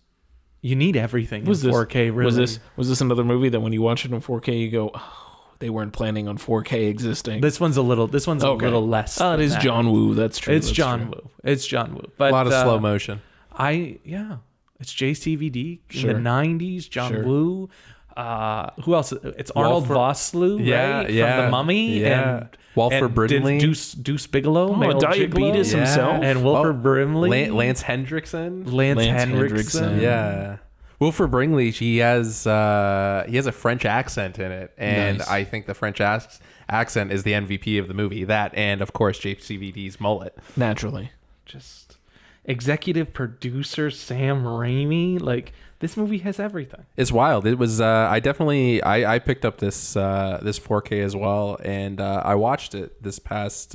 You need everything in Was this 4K, really. Was this another movie that when you watch it in 4K you go, oh, they weren't planning on 4K existing? This one's a little less. Oh, it than is that. John Woo. That's true. It's That's John true. Woo. It's John Woo. But A lot of slow motion. It's JCVD Sure. in the 90s. John Sure. Woo. Who else? It's Arnold Vosloo, right? From The Mummy. Yeah. Walford and Brimley. Deuce Bigelow. Oh, male Diabetes gigolo. himself. And Wilford Brimley. Lance Hendrickson. Lance Hendrickson. Hendrickson. Yeah. Wilford Brimley, he has a French accent in it, and Nice. I think the French accent is the MVP of the movie. That and of course JCVD's mullet. Naturally. Just executive producer Sam Raimi. Like, this movie has everything. It's wild. It was I picked up this 4K as well, and I watched it this past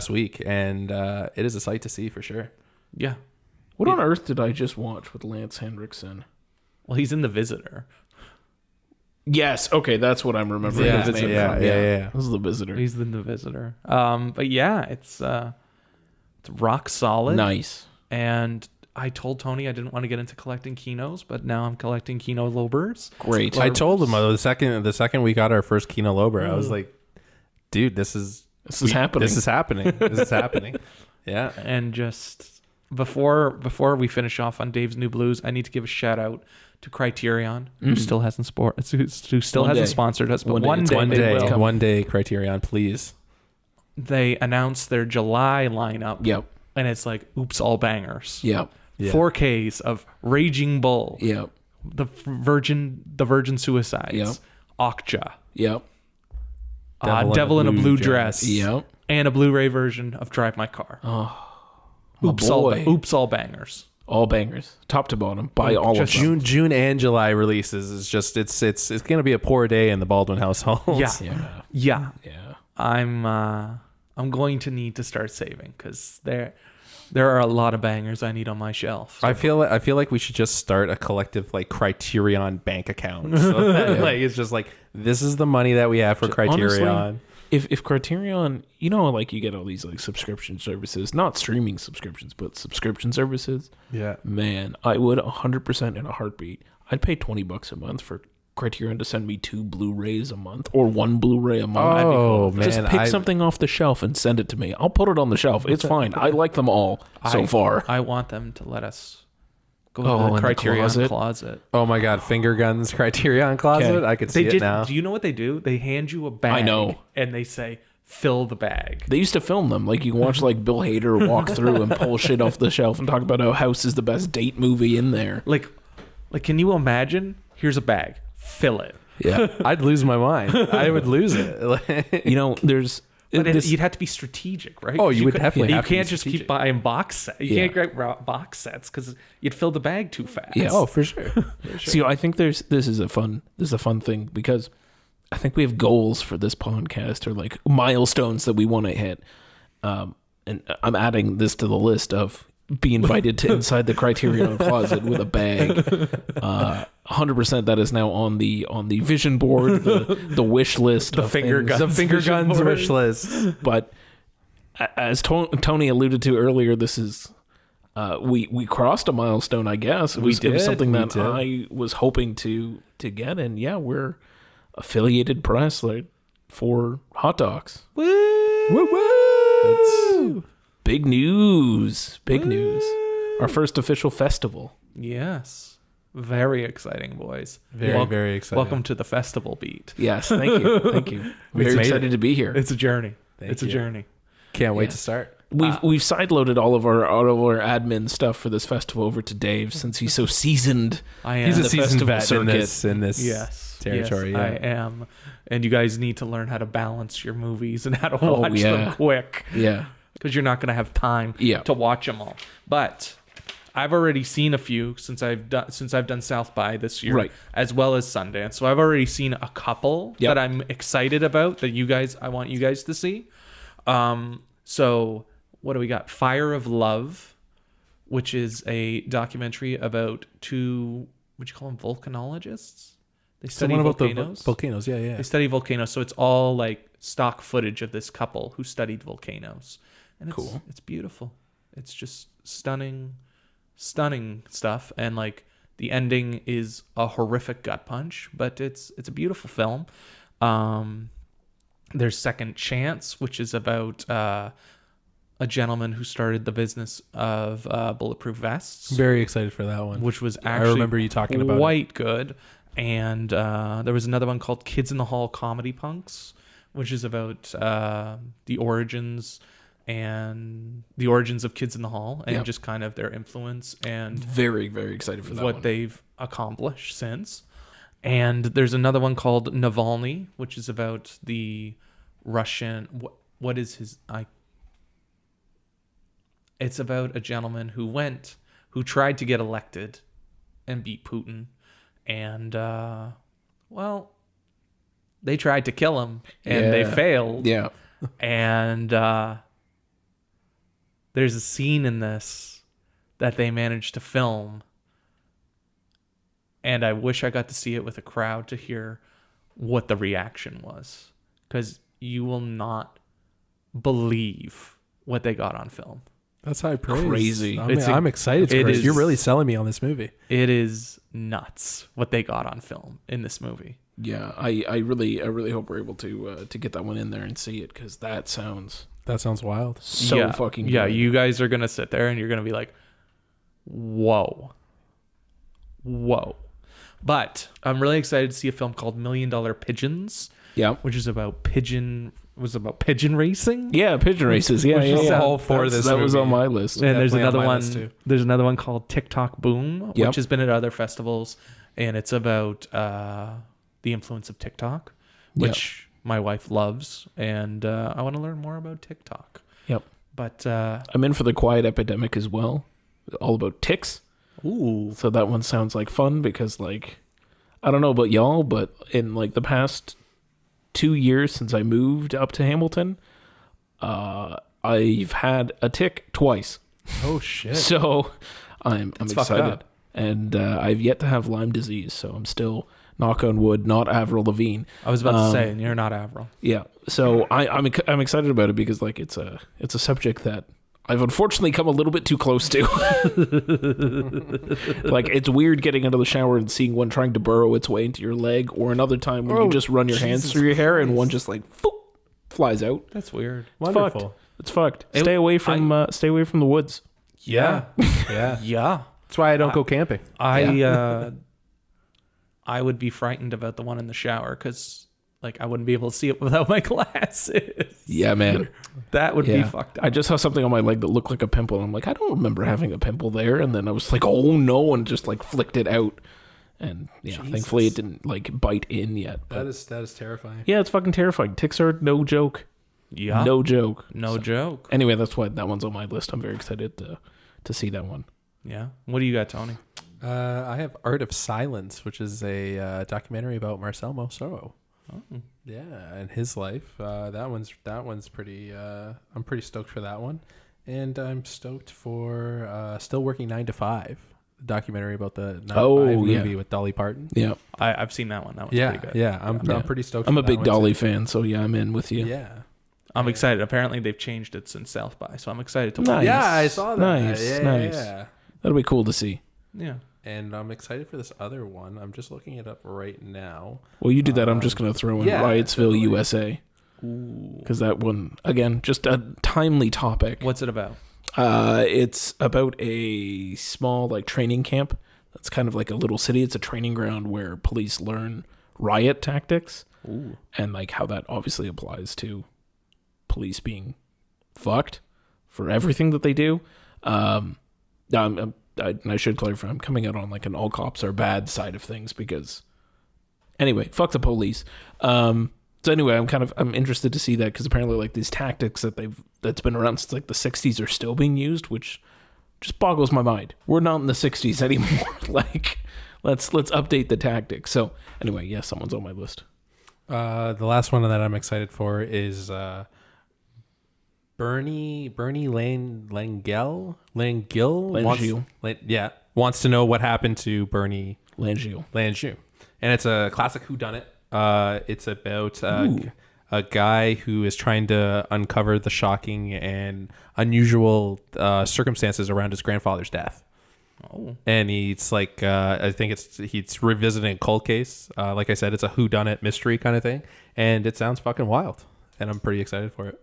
week, and it is a sight to see for sure. Yeah. What on earth did I just watch with Lance Hendrickson? Well, he's in The Visitor. Yes. Okay, that's what I'm remembering. Yeah, his name yeah, from. yeah. This is The Visitor. He's in The Visitor. But yeah, it's rock solid. Nice. And I told Tony I didn't want to get into collecting Kinos, but now I'm collecting Kino Lobers. Great. I told him the second we got our first Kino Lober, I was like, dude, this is happening. This is happening. This is happening. Yeah. And just before we finish off on Dave's New Blues, I need to give a shout out to Criterion, who still hasn't sponsored us, but one day they will. One day, Criterion, please. They announced their July lineup. Yep. And it's like, oops, all bangers. Yep. Yeah. 4Ks of Raging Bull. Yep. The Virgin Suicides. Yep. Okja. Yep. Devil in a Blue Dress. Yep. And a Blu-ray version of Drive My Car. Oh, oops, all bangers. All bangers, top to bottom. Buy all of them. June and July releases is just it's going to be a poor day in the Baldwin household. Yeah. Yeah. I'm going to need to start saving because there are a lot of bangers I need on my shelf. I feel like we should just start a collective like Criterion bank account. So that, like it's just like this is the money that we have for Criterion. Honestly, if Criterion, you know, like you get all these like subscription services, not streaming subscriptions, but subscription services. Yeah. Man, I would 100% in a heartbeat. I'd pay $20 a month for Criterion to send me 2 Blu-rays a month or 1 Blu-ray a month. Oh, man. Just pick something off the shelf and send it to me. I'll put it on the shelf. It's fine. I like them all so far. I want them to let us go in to the the Criterion closet? closet. Oh my God, Finger Guns Criterion closet. Okay. I could see it now. Do you know what they do? They hand you a bag. I know. And they say, fill the bag. They used to film them. Like you can watch like Bill Hader walk through and pull shit off the shelf and talk about how House is the best date movie in there. Like, can you imagine? Here's a bag. Fill it. Yeah. I'd lose my mind. I would lose it. You know, there's... But you'd have to be strategic, right? Oh, you would definitely You have to be can't just keep strategic. buying box sets. You can't get box sets because you'd fill the bag too fast. Yeah. Oh, for sure. See, I think this is a fun thing because I think we have goals for this podcast or like milestones that we want to hit. And I'm adding this to the list of be invited to inside the Criterion closet with a bag. 100% that is now on the vision board, the wish list, The finger guns. The Finger vision Guns board. wish list. But as Tony alluded to earlier, this is we crossed a milestone. I guess it was something that I was hoping to get, and yeah, we're affiliated press like for hot dogs. Woo! Woo woo! It's big news. Big news. Our first official festival. Yes. Very exciting, boys. Very exciting. Welcome to the festival beat. Yes, thank you. Thank you. Very made excited it. to be here. It's a journey. Thank It's a you. journey. Can't wait Yeah. to start. We've sideloaded all of our admin stuff for this festival over to Dave since he's so seasoned. I am. He's a the seasoned festival vet circuit. in this Yes, territory. yes, Yeah. I am. And you guys need to learn how to balance your movies and how to Oh, watch yeah. them quick, Yeah. because you're not going to have time Yeah. to watch them all. But I've already seen a few since I've done South by this year, Right. as well as Sundance. So I've already seen a couple Yep. that I'm excited about that I want you guys to see. So what do we got? Fire of Love, which is a documentary about two, would you call them volcanologists? They study Someone about volcanoes. the volcanoes. Yeah, yeah. They study volcanoes, so it's all like stock footage of this couple who studied volcanoes, and it's Cool. It's beautiful. It's just stunning stuff, and like the ending is a horrific gut punch, but it's a beautiful film. There's Second Chance, which is about a gentleman who started the business of bulletproof vests, Very excited for that one. which was I actually remember you talking about it. quite good. And there was another one called Kids in the Hall Comedy Punks, which is about the origins of Kids in the Hall and Yep. just kind of their influence and Very, very excited for that what one. they've accomplished since. And there's another one called Navalny, which is about the Russian. What is his? It's about a gentleman who tried to get elected and beat Putin, and they tried to kill him and they Yeah. failed. Yeah. And there's a scene in this that they managed to film, and I wish I got to see it with a crowd to hear what the reaction was, because you will not believe what they got on film. That's high praise. Crazy. I'm excited. it Chris. is- You're really selling me on this movie. It is nuts what they got on film in this movie. Yeah. I really hope we're able to get that one in there and see it, because that sounds That sounds wild. so fucking good. Yeah, you guys are gonna sit there and you're gonna be like, whoa. But I'm really excited to see a film called $1 Million Pigeons, Yeah. which is about pigeon racing. Yeah, pigeon races. Yeah, Which yeah, is yeah. all for That's- this That was movie. on my list. And there's Definitely on another my one. list, too. There's another one called TikTok Boom, Yep. which has been at other festivals, and it's about the influence of TikTok, which my wife loves, and I want to learn more about TikTok. Yep. But I'm in for the Quiet Epidemic as well. All about ticks. ooh, So that one sounds like fun because, like, I don't know about y'all, but in like the past 2 years since I moved up to Hamilton, I've had a tick twice. Oh shit. So I'm That's fucked excited. up. And I've yet to have Lyme disease, so I'm still, knock on wood, not Avril Lavigne. I was about to say, and you're not Avril. Yeah. So I'm excited about it because, like, it's a subject that I've unfortunately come a little bit too close to. Like, it's weird getting out of the shower and seeing one trying to burrow its way into your leg, or another time when you just run your hands Jesus through your hair and Christ. one just like flies out. That's weird. Wonderful. It's fucked. Stay away from the woods. Yeah. Yeah. Yeah, That's why I don't go camping. I would be frightened about the one in the shower because, like, I wouldn't be able to see it without my glasses. Yeah, man. That would be Yeah. fucked up. I just saw something on my leg that looked like a pimple, and I'm like, I don't remember having a pimple there. And then I was like, oh no, and just like flicked it out. And yeah, Jesus. thankfully it didn't like bite in yet. But That is terrifying. yeah, it's fucking terrifying. Ticks are no joke. Yeah, No joke. no joke. Anyway, that's why that one's on my list. I'm very excited to see that one. Yeah. What do you got, Tony? I have Art of Silence, which is a documentary about Marcel Moreau. Oh. Yeah, and his life. That one's pretty. I'm pretty stoked for that one, and I'm stoked for Still Working 9 to 5, the documentary about the 9 to 5 movie with Dolly Parton. Yeah. I've seen that one. That one's pretty good. Yeah, I'm pretty stoked. I'm for a that big one, Dolly too. fan, so yeah, I'm in with you. Yeah. I'm excited. Apparently, they've changed it since South by, so I'm excited to watch. Nice. Yeah, I saw that. Nice, Yeah, nice. yeah. That'll be cool to see. Yeah. And I'm excited for this other one. I'm just looking it up right now. Well, you do that. I'm just going to throw in yeah, Riotsville, totally. USA. Because that one, again, just a timely topic. What's it about? It's about a small like training camp. That's kind of like a little city. It's a training ground where police learn riot tactics. And like how that obviously applies to police being fucked for everything that they do. I should clarify, I'm coming out on like an all cops are bad side of things because, anyway, fuck the police. So anyway, I'm interested to see that because apparently like these tactics that's been around since like the 60s are still being used, which just boggles my mind. We're not in the 60s anymore. Like, let's update the tactics. So anyway, yeah, someone's on my list. The last one that I'm excited for is Bernie Langell wants to know what happened to Bernie Langell, and it's a classic whodunit. It's about a guy who is trying to uncover the shocking and unusual circumstances around his grandfather's death. Oh. And he's like, I think he's revisiting a cold case. Like I said, it's a whodunit mystery kind of thing, and it sounds fucking wild, and I'm pretty excited for it.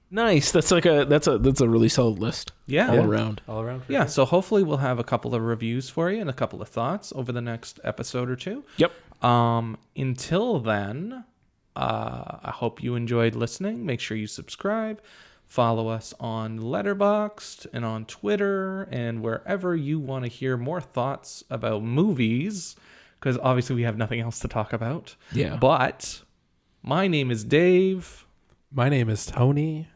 Nice. That's a really solid list. Yeah. All around. Yeah. So hopefully we'll have a couple of reviews for you and a couple of thoughts over the next episode or two. Yep. Until then, I hope you enjoyed listening. Make sure you subscribe. Follow us on Letterboxd and on Twitter and wherever you want to hear more thoughts about movies, because obviously we have nothing else to talk about. Yeah. But my name is Dave. My name is Tony.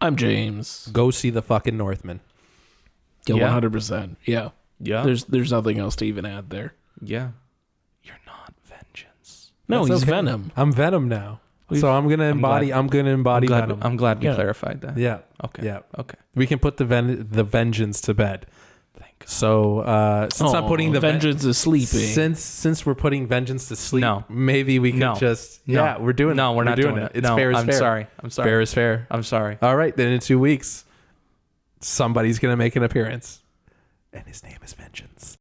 I'm James. Go see the fucking Northman. Yeah, Yeah. 100%. Yeah. Yeah. There's nothing else to even add there. Yeah. You're not vengeance. No, That's he's okay. Venom. I'm Venom now. So I'm gonna embody Venom. I'm glad we Yeah. clarified that. Yeah. Okay. Yeah. Okay. We can put the vengeance to bed. Thank God. So since I'm putting the vengeance is sleeping. Since we're putting vengeance to sleep, No. maybe we can just we're doing No, we're not doing it. It's No, fair as I'm fair. sorry. I'm sorry. Fair is fair. I'm sorry. All right, then in 2 weeks, somebody's gonna make an appearance, and his name is Vengeance.